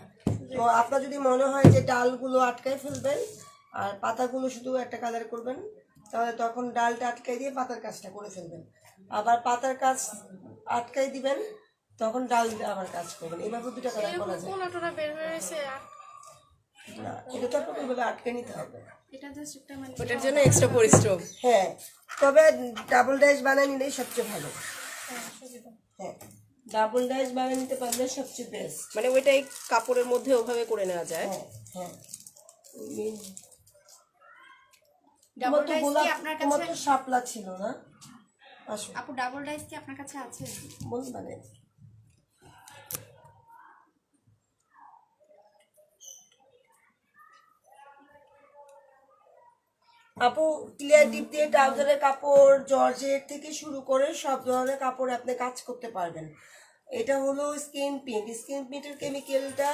তো আপনার যদি মনে হয় যে ডালগুলো আটকায় ফেলবেন আর পাতাগুলো শুধু একটা কালার করবেন, তাহলে তখন ডালটা আটকাই দিয়ে পাতার কাজটা করে ফেলবেন। আবার পাতার কাজ আটকাই দিবেন, তখন ডাল আবার কাজ করবেন। এইভাবে দুটো কালার করা যায়। কোনাটোনা বের হয়েছে আর না, এটা তো আপনাকে বলে আটকে নিতে হবে। এটা জাস্ট একটা মানে ওটার জন্য এক্সট্রা পরিশ্রম। হ্যাঁ, তবে ডাবল ডাইস বানিয়ে নিলেই সবচেয়ে ভালো। হ্যাঁ, ডাবল ডাইস বানিয়ে নিতে পারলে সবচেয়ে বেস্ট। মানে ওইটাই কাপড়ের মধ্যে ওভাবে করে নেওয়া যায়। হ্যাঁ হ্যাঁ। ডাবল ডাইস কি আপনার তোমার কাছে তো শাপলা ছিল না? আসো আপু, ডাবল ডাইস কি আপনার কাছে আছে? বলতে পারে। আপু ক্লিয়ার ডিপ দিয়ে ট্রাউজারের কাপড়, জর্জেট থেকে শুরু করে সব ধরনের কাপড় আপনি কাজ করতে পারবেন। এটা হলো স্কিন প্রিন্ট। স্কিন প্রিন্টের কেমিক্যালটা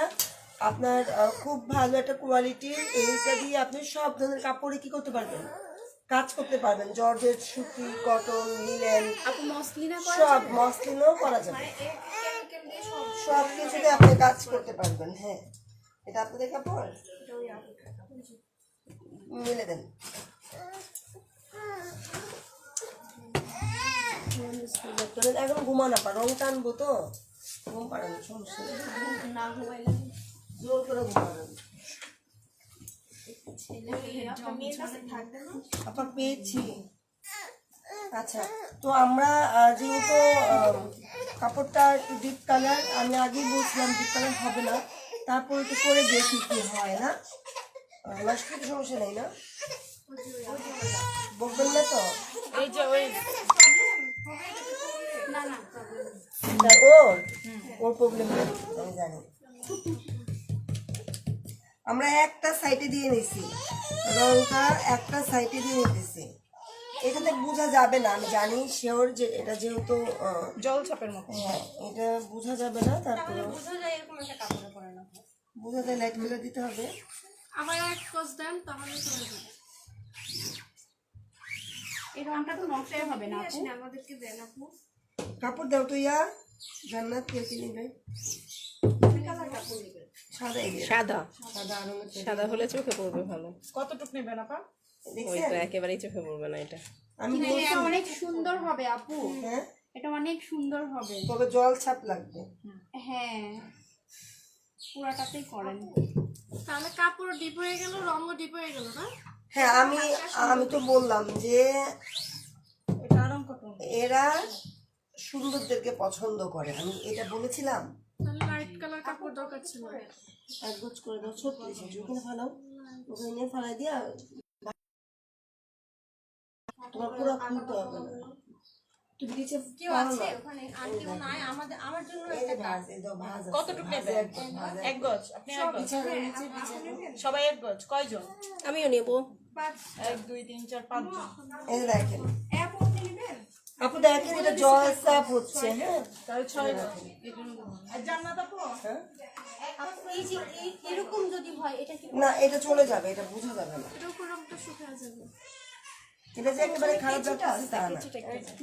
আপনার খুব ভালো একটা কোয়ালিটির। এইটা দিয়ে আপনি সব ধরনের কাপড়ে কি করতে পারবেন, কাজ করতে পারবেন। জর্জেট, সুতি, কটন, লিনেন, আপু মসলিনা সব মসলিনও করা যাবে। সব কিছুতে আপনি কাজ করতে পারবেন। হ্যাঁ, এটা আপনাদের কাপড়, মিলে দেন। এখন ঘুমানো পা, রং টানবো তো ঘুম পাড়ানো সমস্যা নেই। না ঘুমাইলে জোর করে ঘুমানো। আপা পেয়েছি। আচ্ছা, তো আমরা যেহেতু কাপড়টা একটু ডিপ কালার, আমি আগেই বলছিলাম ডিপ কালার হবে না, তারপর একটু করে দেখি কি হয়। না নষ্ট কিছু সমস্যা নেই না? বলবেন না তো? এই যে ওই ওর প্রবলেম নেই, আমি জানি। আমরা একটা সাইডে দিয়ে নিছি, রংটা একটা সাইডে দিয়ে নিতেছি। এটাতে বোঝা যাবে না, আমি জানি শিওর যে এটা যেহেতু জল ছাপের মতো। হ্যাঁ, এটা বোঝা যাবে না। তারপরে বোঝা যায় এরকম একটা কাপড়ে পরে না। বোঝা যায়, লাইট কালার দিতে হবে। আমার এক কোচ দেন তাহলে চলে যাবে। এই রংটা তো নষ্টই হবে না আপু। আসেন আমাদেরকে দেন আপু। কাপড় দাও তো ইয়া জান্নাত, কে কি নিবে? সাদা সাদা সাদা রঙের সাদা হলে চোখে পড়বে ভালো। কতটুক নেবেন আপা? দেখছেন? ওইটা একেবারেই চোখে পড়বে না এটা। আমি কিন্তু এটা অনেক সুন্দর হবে আপু, হ্যাঁ, এটা অনেক সুন্দর হবে। তবে জল ছাপ লাগবে। হ্যাঁ, পুরাটাতেই করেন। তাহলে কাপড় ডিপ হয়ে গেল, রঙও ডিপ হয়ে গেল না? হ্যাঁ, আমি তো বললাম যে এটা আরাম কত? এরা সুন্দরদেরকে পছন্দ করে, আমি এটা বলেছিলাম। তাহলে লাইট কালার কাপড় দরকার ছিল। এক গোছ করে দাও, 36 ইঞ্চি ওখানে ফালাও, ওখানে নিয়ে ফালাই দিয়া তোমার পুরো খুলতে হবে না। তুমি নিচে কেউ আছে ওখানে? আর কেউ নাই? আমার জন্য একটা কাজ। কতটুকু নেবে? এক গজ? আপনি এক গজ? সবাই এক গজ? কয়জন? আমিও নেবো। 1 2 3 4 5 জন। এই যে দেখেন আপু, দেখেন এটা জল সাপ হচ্ছে। হ্যাঁ, তাহলে 6 জন। আর জান্নাত আপু? হ্যাঁ এই যে এরকম যদি হয় এটা কি না, এটা চলে যাবে, এটা বোঝা যাবে না। এটা উপর রংটা শুকিয়ে যাবে। এটা যে একেবারে খারাপ লাগছে তা না।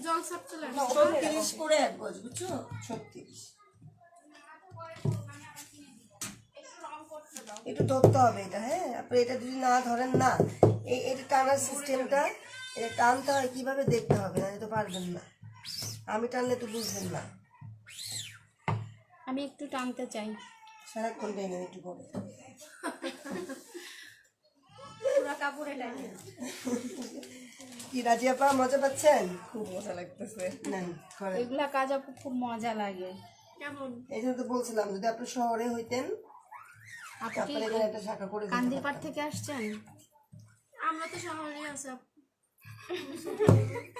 জল সাপ চলে আসবে। 36 করে এক গজ, বুঝছো? 36 একটু ধরতে হবে এটা। হ্যাঁ, আপনি এটা যদি না ধরেন না, এটা টানার সিস্টেমটা, এটা টানতে হয় কিভাবে দেখতে হবে, না তো পারবেন না। আমি টানলে তো বুঝবেন না। আমি একটু টানতে চাই। সারাক্ষণ টেনে একটু করে। পুরো কাপড়ে টানি। কি রাজিয়া পা মজা পাচ্ছেন? খুব মজা লাগতেছে। নেন করেন। এগুলা কাজ আপু খুব মজা লাগে। কেমন? এই জন্য তো বলছিলাম যদি আপনি শহরে হইতেন আপনি কি তারপরে এখানে একটা শাখা করে দিতে কান্দিরপাড় পারতাম। থেকে আসছেন? আমরা তো শহরে আছি আপু।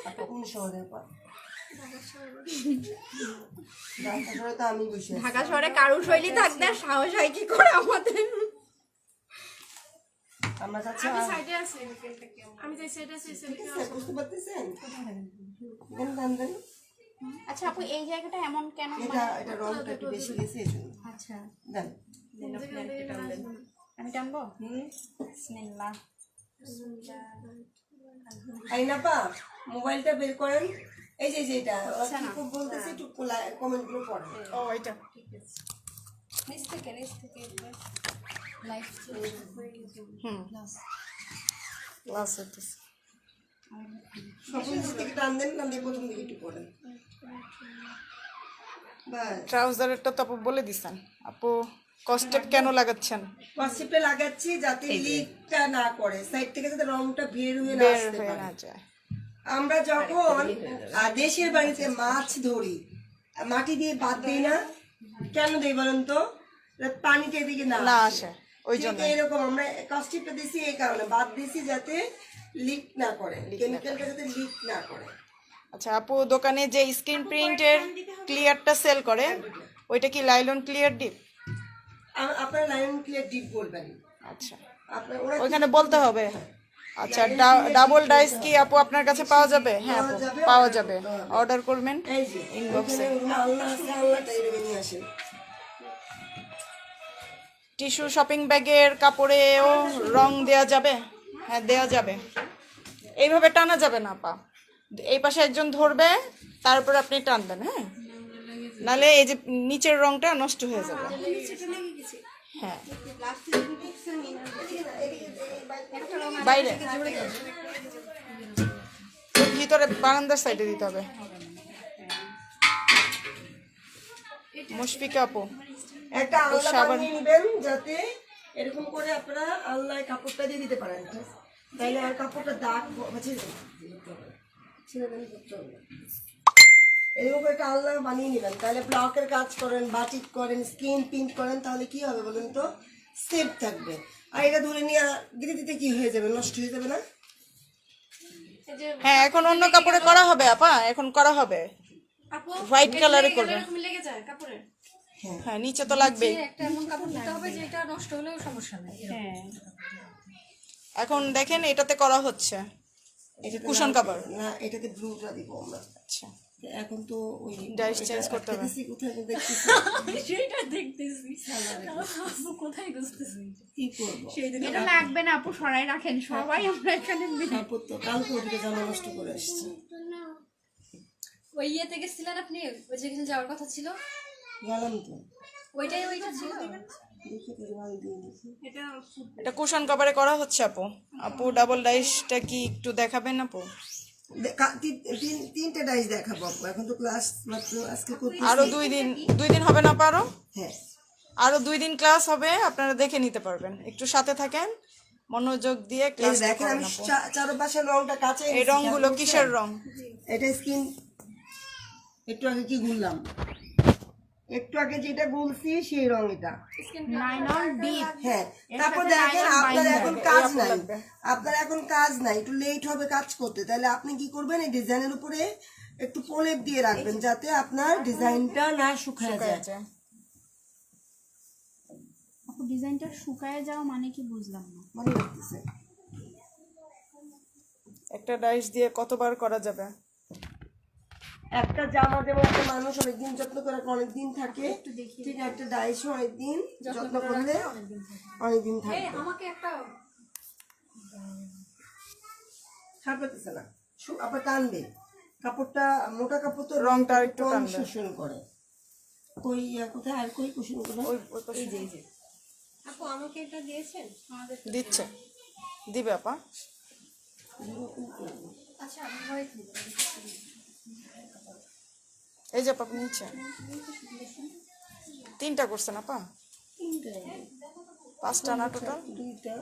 আপনি কোন শহরে পা? ঢাকা শহরে। ঢাকা শহরে তো আমি বসে আছি। ঢাকা শহরে কারু শৈলী থাকতে আর সাহস হয় কি করে আমাদের? আমরা চাচ্ছি আমি সাইডে আছি। আমি যে সাইডে আছি সেই সাইডে। বুঝতে পারতেছেন? দেন দেন দেন। আচ্ছা আপু, এই জায়গাটা এমন কেন? এটা রংটা একটু বেশি গেছে এই জন্য। আচ্ছা, দেন। আমি টানবো। বিসমিল্লাহ। এই না পা, মোবাইলটা বের করেন। এই যে এটা ওরা কি খুব বলতেছে, একটু কমেন্ট গুলো পড়েন। ও এটা নিচ থেকে লাইভ ক্লাস হইতেছে। সব নিচ থেকে টান দেন, টান দিয়ে প্রথম দিকে একটু পড়েন। বাস। ট্রাউজারেরটা তো আপু বলে দিছেন। আপু কস্টেপ কেন লাগাচ্ছেন? কনসেপ্টে লাগাচ্ছি যাতে লিকটা না করে, সাইড থেকে যাতে রংটা বের হয়ে না বের আসতে হয়ে পারে। না যায়। আমরা যখন দেশের বাড়িতে মাছ ধরি, মাটি দিয়ে বাদ দিই না, কেন দেই বলেন তো? যাতে পানিটা এদিকে না না আসে। আসে ওই ঠিক জন্য। এরকম আমরা কস্টিপটা দিছি এই কারণে, বাদ দিছি যাতে লিক না করে, কেমিক্যালটা যাতে লিক না করে। আচ্ছা আপু, দোকানে যে স্ক্রিন প্রিন্টের ক্লিয়ারটা সেল করে ওইটা কি লাইলন ক্লিয়ার ডিপ? আপনার লাইন ক্লিয়ার ডিপ বলবেন। আচ্ছা, আপনার ওরা ওইখানে বলতে হবে। আচ্ছা, ডাবল ডাইস কি আপু আপনার কাছে পাওয়া যাবে? হ্যাঁ আপু, পাওয়া যাবে। অর্ডার করবেন এই যে ইনবক্সে। আল্লাহ আছে, আল্লাহটা এভাবে নিয়ে আসেন। টিস্যু শপিং ব্যাগের কাপড়েও রং দেয়া যাবে? হ্যাঁ দেয়া যাবে। এইভাবে টানা যাবে না পা, এই পাশে একজন ধরবে, তারপর আপনি টানবেন। হ্যাঁ, নালে এই যে নিচের রংটা নষ্ট হয়ে যাবে। হ্যাঁ, বাইরে ভিতরে বারান্দার সাইডে দিতে হবে। মুশফিকা আপু, একটা আল্লাহ বানিয়ে নেবেন যাতে এরকম করে আপনারা আল্লাহ কাপড়টা দিয়ে দিতে পারেন, তাইলে আর কাপড়টা দাগ এরকম করে একটা আল্লাহ বানিয়ে নেবেন, তাহলে ব্লকের কাজ করেন, বাটিক করেন, স্ক্রিন প্রিন্ট করেন, তাহলে কি হবে বলেন তো? সেফ থাকবে। আর এটা ধরে নিয়ে দিতে দিতে কি হয়ে যাবে, নষ্ট হয়ে যাবে না? হ্যাঁ এখন অন্য কাপড়ে করা হবে আপা, এখন করা হবে হোয়াইট কালারে করবে। এরকম লেগে যায় কাপড়ে। হ্যাঁ নিচে তো লাগবেই। একটা এমন কাপড় দিতে হবে যেটা নষ্ট হলেও সমস্যা নেই। হ্যাঁ, এখন দেখেন এটাতে করা হচ্ছে কুশন কাভার। না, এটাতে ব্লুটা দিব আমরা। আচ্ছা, এখন তো ওই ডাইস চেঞ্জ করতে হবে। কোথায় দেখতেছি সেটা দেখতেছি আপু কোথায় খুঁজতেছি। কি করবো? এটা লাগবে না আপু, সরাই রাখেন সবাই। আমরা এখানে কাপড় তো কালকে ওদিকে জামা নষ্ট করে আসছে। ওই ইয়েতে গেছিলেন আপনি, ওই যেখানে যাওয়ার কথা ছিল, গেলাম তো, ওইটা ছিল। দেখি তো জল দিয়ে দিছি। এটা কুশন কাভারে করা হচ্ছে আপু। আপু ডাবল ডাইসটা কি একটু দেখাবেন আপু? তিনটে ডাইস দেখাবো আপু, এখন তো ক্লাস মাত্র আজকে করতে। আরো 2 দিন হবে না পারো? হ্যাঁ, আরো 2 দিন ক্লাস হবে, আপনারা দেখে নিতে পারবেন। একটু সাথে থাকেন, মনোযোগ দিয়ে এই ক্লাস দেখেন করেন আমি আপু। চারপাশের রংটা কাছে এই রংগুলো কিসের রং? এটা স্কিন একটু আগে কি গুললাম, একটু আগে যেটা গুলছি সেই রং এটা। Nylon deep. হ্যাঁ, এর তারপর সাথে দেখেন nylon আপনার binder। এখন কাজ নাই, আপনার এখন কাজ নাই, একটু লেট হবে কাজ করতে, তাহলে আপনি কি করবেন, এই ডিজাইনের উপরে একটু প্রলেপ দিয়ে রাখবেন যাতে আপনার ডিজাইনটা না শুকায় যায়। আপু ডিজাইনটা শুকায় যাওয়া মানে কি বুঝলাম না। মনে রাখতেছে একটা ডাইস দিয়ে কতবার করা যাবে? একটা জামা যেমন একটা মানুষ অনেকদিন যত্ন করে অনেকদিন থাকে, ঠিক একটা ডাইসও অনেকদিন যত্ন করলে অনেকদিন থাকে। আমাকে একটা ছাড় পেতেছে না, আবার টানবে কাপড়টা, মোটা কাপড় তো রংটা একটু কম টানবে। শোষণ করে। কই কোথায় আর কই কুশন করে ওই যে আপু আমাকে এটা দিয়েছেন আমাদের দিচ্ছে, দিবে আপা। আচ্ছা আমি ওয়েট এই যে আপা নিচ্ছে, 3টা করছেন আপা, 5টা না টোটাল? দুইটা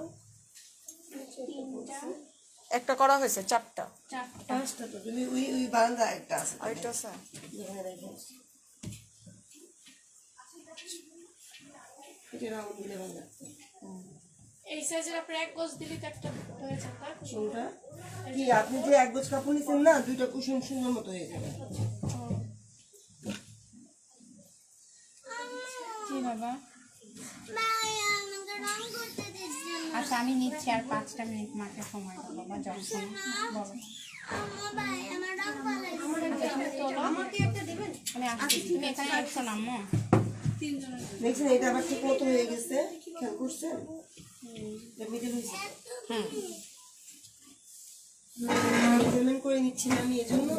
একটা করা হয়েছে, 4টা। পাঁচটা তো তুমি ওই বারান্দা একটা আছে আরেকটা আছে। যেখানে রেখে এটা রং দিলে ভালো লাগতো। এই সাইজের আপনি এক গজ দিলি তো একটা হয়ে যেত। কোনটা কি আপনি যে এক গোছ কাপড় নিছেন না, দুইটা কুশন সুন্দর মতো হয়ে যাবে। কি বাবা? আচ্ছা আমি নিচ্ছি, আর 5টা মিনিট মাকে সময় দাও বাবা, যখন বলো। আমাকে একটা দিবেন। আমি আসছি, তুমি এখানে আসছো না আম্মু? দেখছেন এটা আবার ঠিক মতো হয়ে গেছে, খেয়াল করছেন? মিডিল হয়েছে পেমেন্ট করে নিচ্ছি না আমি এজন্য।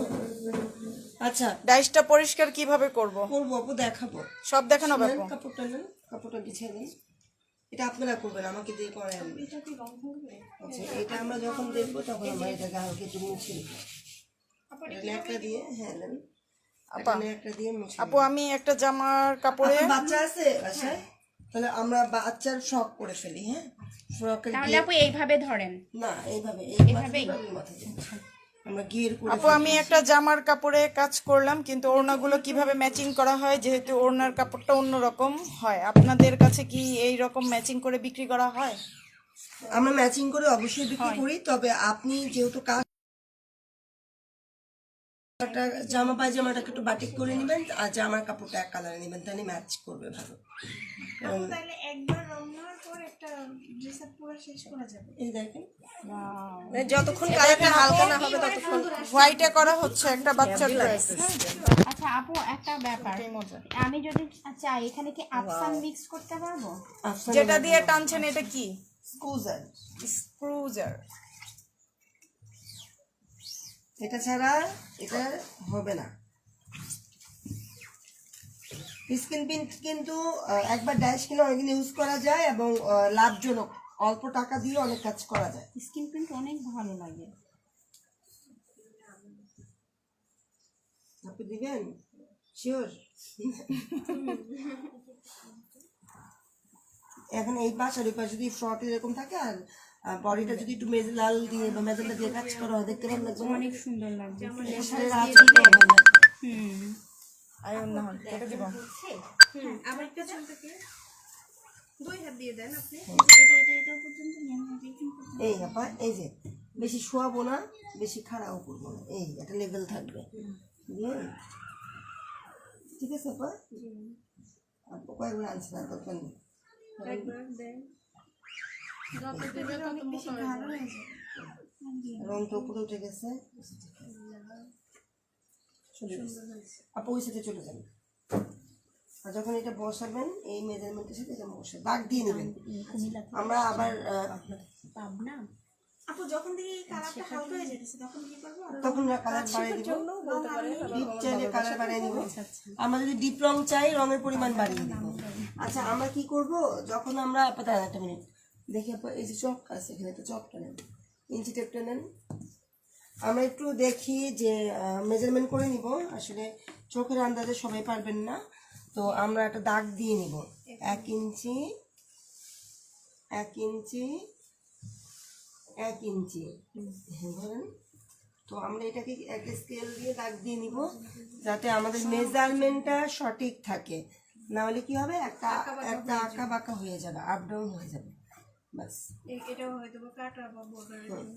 আচ্ছা ডাইসটা পরিষ্কার কিভাবে করব? করবো আপু, দেখাবো। সব দেখানো নেন, আপু। কাপড়টা নেন, কাপড়টা বিছিয়ে নিন। এটা আপনারা করবেন, আমাকে দিয়ে করে আনবেন। আচ্ছা এটা আমরা যখন দেখবো তখন আমরা এটাকে হালকা একটু মুছে নিব। এটা ন্যাকড়া দিয়ে, হ্যাঁ নেন, আপা, ন্যাকড়া দিয়ে মুছে আপু আমি একটা জামার কাপড়ে আপনার বাচ্চা আছে বাসায়? তাহলে আমরা বাচ্চার ফ্রক করে ফেলি। হ্যাঁ, ফ্রকের তাহলে আপু এইভাবে ধরেন। না এইভাবে এইভাবেই? মাথা দিয়ে আমরা গিয়ের করে আপু আমি একটা জামার কাপড়ে কাজ করলাম, কিন্তু ওড়নাগুলো কিভাবে ম্যাচিং করা হয়, যেহেতু ওড়নার কাপড়টা অন্যরকম হয়, আপনাদের কাছে কি এই রকম ম্যাচিং করে বিক্রি করা হয়? আমরা ম্যাচিং করে অবশ্যই বিক্রি করি, তবে আপনি যেহেতু কাজ জামা পায়জামাটাকে একটু বাটিক করে নেবেন, আর জামার কাপড়টা এক কালারে নেবেন, তাহলে ম্যাচ করবে ভালো। তাহলে একবার রং নেওয়ার পর একটা ড্রেস আপ পুরো শেষ করা যাবে। এই দেখেন যতক্ষণ কালারটা হালকা না হবে ততক্ষণ। হোয়াইটে করা হচ্ছে একটা বাচ্চার ড্রেস। আচ্ছা আপু একটা ব্যাপার, আমি যদি চাই এখানে কি আফসান মিক্স করতে পারবো? যেটা দিয়ে টানছেন এটা কি? স্কুজার, স্ক্রুজার। এটা ছাড়া এটা হবে না। স্কিন প্রিন্ট কিন্তু একবার ড্যাশ কিনে অনেকদিন ইউজ করা যায় এবং লাভজনক, অল্প টাকা দিয়ে অনেক কাজ করা যায়। স্কিন প্রিন্ট অনেক ভালো লাগে। আপনি দিবেন শিওর? এখন এই পাশ আর ওই পাশ যদি ফ্রক এরকম থাকে, আর বডিটা যদি একটু লাল দিয়ে বা মেজেন্টা দিয়ে কাজ করা হয়, দেখতে ভালো লাগবে। অনেক সুন্দর লাগবে। আয়ন না হন কেটে দিব। আবার একটা চুলটাকে 2 হাত দিয়ে দেন আপনি। এটা পর্যন্ত নিয়ে নেবেন কিন্তু এই আপা, এই যে বেশি শোয়াবো না, বেশি খাড়াও করবো না, এই একটা লেভেল থাকবে। বুঝলেন? ঠিক আছে আপা? আপু কয়েকবার আনছে না, দরকার নেই। একবার দেন। যত দিবে তত বেশি ভালো হয়ে যাবে। রংটা উপরে উঠে গেছে, চলে গেছে। আপু ওই সাথে চলে যাবেন, আর যখন এটা বসাবেন এই মেজারমেন্টের সাথে এটা বসে দাগ দিয়ে নেবেন। আমরা আবার পাবনা আপু যখন দেখি এই কালারটা হালকা হয়ে যেতেছে তখন কি করব? তখন কালার বাড়িয়ে দিব, ডিপ চাইলে কালার বাড়িয়ে দিব, আমরা যদি ডিপ রং চাই রঙের পরিমাণ বাড়িয়ে দিব। আচ্ছা আমরা কি করব, যখন আমরা আপনার একটা মিনিট দেখি আপা, এই যে চক আছে এখানে, একটা চকটা নেন, ইঞ্চি টেপটা নেন। আমরা একটু দেখি যে মেজারমেন্ট করে নিব, আসলে চোখের আন্দাজে সবাই পারবেন না, তো আমরা একটা দাগ দিয়ে নিব 1 ইঞ্চি 1 ইঞ্চি 1 ইঞ্চি, ধরেন তো আমরা এটাকে একটা স্কেল দিয়ে দাগ দিয়ে নিব যাতে আমাদের মেজারমেন্টটা সঠিক থাকে, না হলে কি হবে একটা একটা আঁকা বাঁকা হয়ে যাবে, আপ ডাউন হয়ে যাবে। বাস এটাও হয়তো বা কাটা বা বর্ডারের জন্য।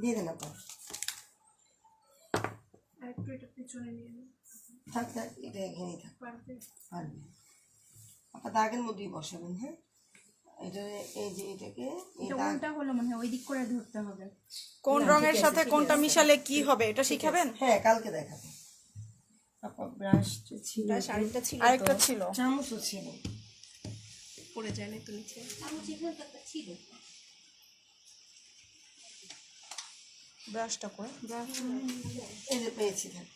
দিয়ে দেন আপা। আর একটু এটা পিছনে নিয়ে নিই। থাক থাক, এটা এখানেই থাক, পারবে? পারবে। আপা দাগের মধ্যেই বসাবেন, হ্যাঁ। এটা এই যে এটাকে এই এটা দাগ, উল্টা হলো মনে হয়, ওই দিক করে ধরতে হবে। কোন রঙের সাথে কোনটা মিশালে কি হবে এটা শিখাবেন? হ্যাঁ কালকে দেখাবো। আপা ব্রাশ ছিল, শাড়িটা ছিল আরেকটা ছিল। চামচও ছিল। পড়ে যায় না তো নিচে। ছিল ব্রাশটা করে এই যে পেয়েছি, থাক।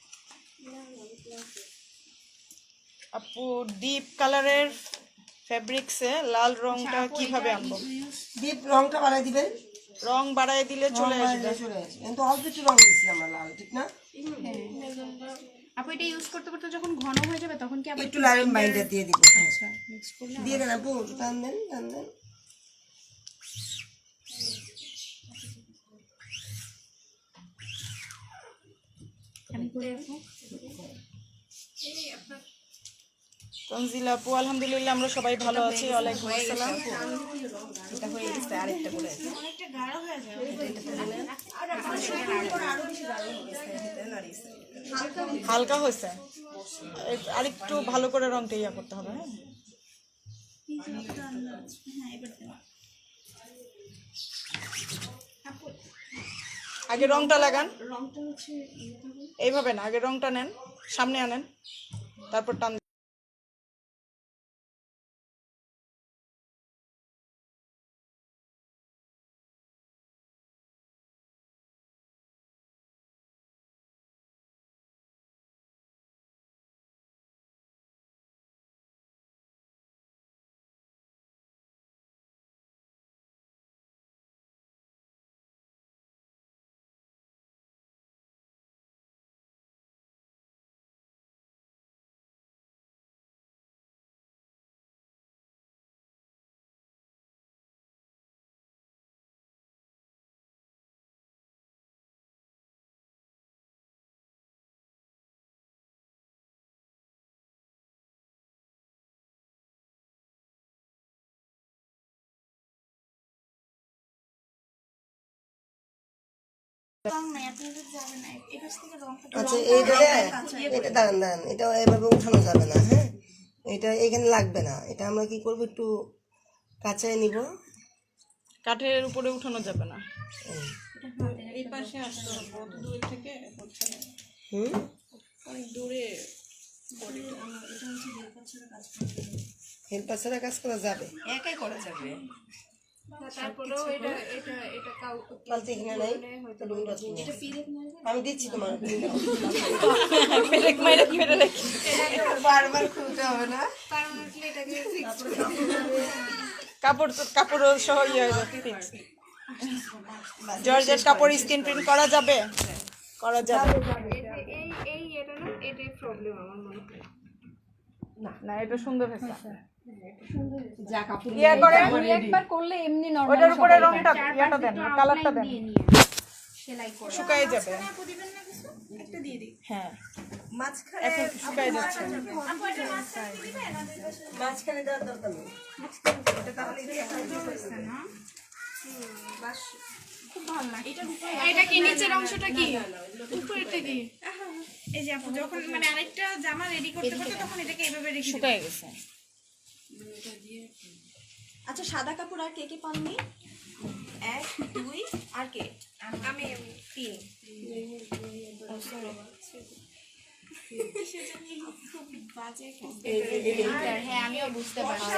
আপু ডিপ কালারের ফেব্রিক্সে লাল রংটা কিভাবে আনবো? ডিপ রংটা বাড়াই দিবেন, রং বাড়ায় দিলে চলে রং আসবে। বাড়াইলে চলে আসবে, কিন্তু অল্প একটু রং দিচ্ছি আমরা লাল, ঠিক না? আপু এটা ইউজ করতে করতে যখন ঘন হয়ে যাবে তখন কি আবার একটু লাল বাইন্ডার দিয়ে দিব, হ্যাঁ। মিক্স করলে দিয়ে দেন আপু, টান দেন টান দেন। আমি করে রাখবো। তনজিলা আপু আলহামদুলিল্লাহ আমরা সবাই ভালো আছি, ওয়ালাইকুম আসসালাম। এটা হয়ে গেছে, আরেকটা করে আছে। অনেকটা গাঢ় হয়ে যাবে। হালকা হয়েছে, আরেকটু ভালো করে রংটা ইয়া করতে হবে, হ্যাঁ। আগে রংটা লাগান, রংটা হচ্ছে এইভাবে না, আগে রংটা নেন, সামনে আনেন, তারপর টান। আচ্ছা এইটা এটা দাঁড়ান দাঁড়ান, এটা এভাবে উঠানো যাবে না, হ্যাঁ। এটা এখানে লাগবে না, এটা আমরা কি করবো, একটু কাঁচায় নিব। কাঠের উপরে উঠানো যাবে না। এই পাশে আসতে হবে, অত দূর থেকে হচ্ছে না। হুম, অনেক দূরে। হেল্পার ছাড়া কাজ করা যাবে। একাই করা যাবে। তারপরেও এটা এটা এটা কাউ কালকে এখানে নাই, তো ডুমরা তুমি এটা পিরেক না আমি দিচ্ছি তোমার। পেরেক মাইরে ফেলে রেখে বারবার খুলতে হবে না। পার্মানেন্টলি এটাকে ফিক্স কাপড় সহ ইয়ে হয়ে যাবে, fix। জর্জেট কাপড় স্ক্রিন প্রিন্ট করা যাবে, করা যাবে। এই এটা না, এটাই প্রবলেম আমার মনে হয়। না এটা সুন্দর হয়েছে। যা কাপড় ইয়া করেন, একবার করলে এমনি নরমাল ওটার উপরে রংটা ইয়াটা দেন, কালারটা দেন, দিয়ে নিয়ে সেলাই করে শুকায় যাবে। দিবেন না কিছু একটা দিয়ে দিই। হ্যাঁ মাঝখানে এখন শুকায় যাচ্ছে। আপু এটা মাঝখানে দিবেন না মাঝখানে দেওয়ার দরকার নেই। খুব ভালো লাগে। এটা কি নিচের অংশটা কি? উপরেরটা কি? এই যে আপু যখন মানে আরেকটা জামা রেডি করতে করতে তখন এটাকে এইভাবে রেখে দিবেন। শুকায় গেছে। আচ্ছা সাদা কাপড় আর কে কে পাননি? 1 2 আর কে? আমি 3। হ্যাঁ আমিও বুঝতে পারছি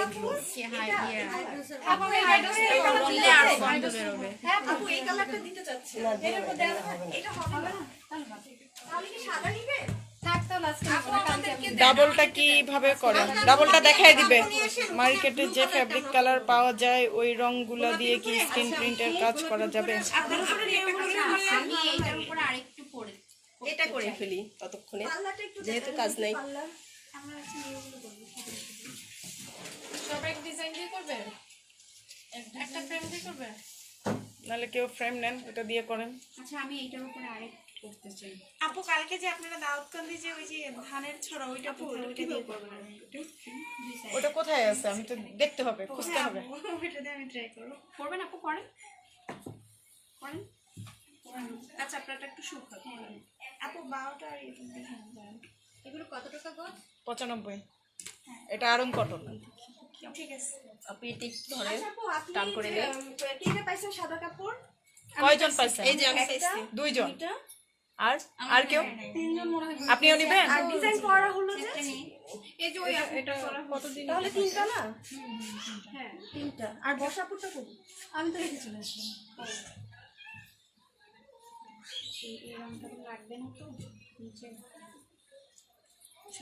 কি হাই দিয়ে আপু এই হাইড্রোজেন বললে আরো গন্ধ বেরোবে। হ্যাঁ আপু এই কালারটা দিতে চাচ্ছি। এর মধ্যে এটা হবে না। তাহলে কি সাদা নিবে? থাক তো লাস্টে আপু আমাদেরকে ডাবলটা কিভাবে করে? ডাবলটা দেখায় দিবে। মার্কেটে যে ফ্যাব্রিক কালার পাওয়া যায় ওই রংগুলো দিয়ে কি স্ক্রিন প্রিন্টের কাজ করা যাবে? আপনার উপরে একটা কথা বললাম। আমি এইটার উপরে আরেকটু করে এটা করে ফেলি ততক্ষণে, যেহেতু কাজ নাই। সবাই ডিজাইন দিয়ে করবে? একটা ফ্রেম দিয়ে করবে? নাহলে কেউ ফ্রেম নেন, এটা দিয়ে করেন। আচ্ছা আমি এইটার উপরে আরেকটু করতে চাই। আপু কালকে যে আপনারা দাউদকান্দি যে ওই যে ধানের ছড়া ওইটা ওইটা দিয়ে করবেন। ওটা কোথায় আছে? আমি তো দেখতে হবে, খুঁজতে হবে। ওইটা দিয়ে আমি ট্রাই করবো। করবেন আপু, করেন করেন। আচ্ছা আপনারটা একটু শুকাবে। আপু 12টা আর এটা দেখেন যান। এগুলো কত টাকা গো? 95। এটা আরং কটন। ঠিক আছে। আপনি এটা একটু ধরে আপু আপনি টান করে দিন। টিনে পাইছেন সাদা কাপড়? কয়জন পাইছেন? এই যে আমি চাইছি 2 জন। আর কেউ? 3 জন মনে হয়। আপনিও নেবেন? আর ডিজাইন করা হলো যে এই যে ওই এটা কতদিন তাহলে 3টা না? হ্যাঁ 3টা। আর বসাপুরটা করব। আমি তো রেখে চলে আসলাম।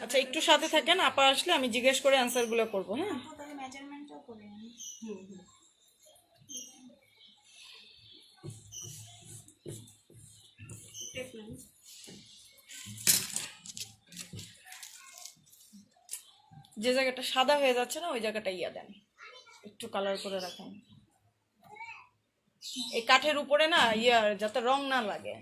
আচ্ছা একটু সাথে থাকেন, আপা আসলে আমি জিজ্ঞেস করে অ্যান্সার গুলো করবো। হ্যাঁ, তাহলে মেজারমেন্টটাও করে নিন। যে জায়গাটা সাদা হয়ে যাচ্ছে না ওই জায়গাটা ইয়া দেন, একটু কালার করে রাখেন। এই কাঠের উপরে না ইয়া যাতে রং না লাগে।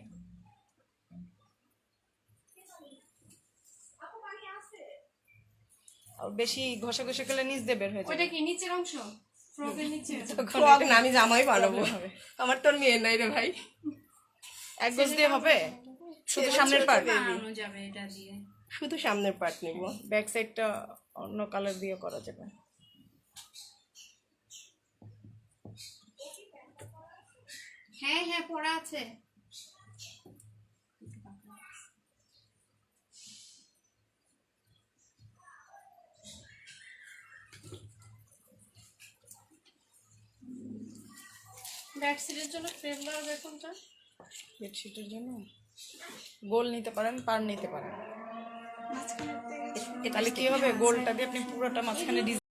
আর বেশি ঘষাঘষি করলে নিচ দিয়ে বের হয়ে ওইটা যাবে। কি নিচের অংশ? ফ্রকের নিচে? ফ্রক না, আমি জামাই বানাবো। আমার তো আর মেয়ে নাই রে ভাই। এক গজ দিয়ে হবে? শুধু সামনের পার্ট, বানানো যাবে এটা দিয়ে। শুধু সামনের পার্ট নেব। ব্যাক সাইডটা অন্য কালার দিয়ে করা যাবে। হ্যাঁ হ্যাঁ পড়া আছে। ব্যাকসাইডের জন্য ট্রেভেলার বেতনটা বেডশিটের জন্য গোল নিতে পারেন, পার নিতে পারেন। তাহলে কি হবে, গোলটা দিয়ে আপনি পুরোটা মাঝখানে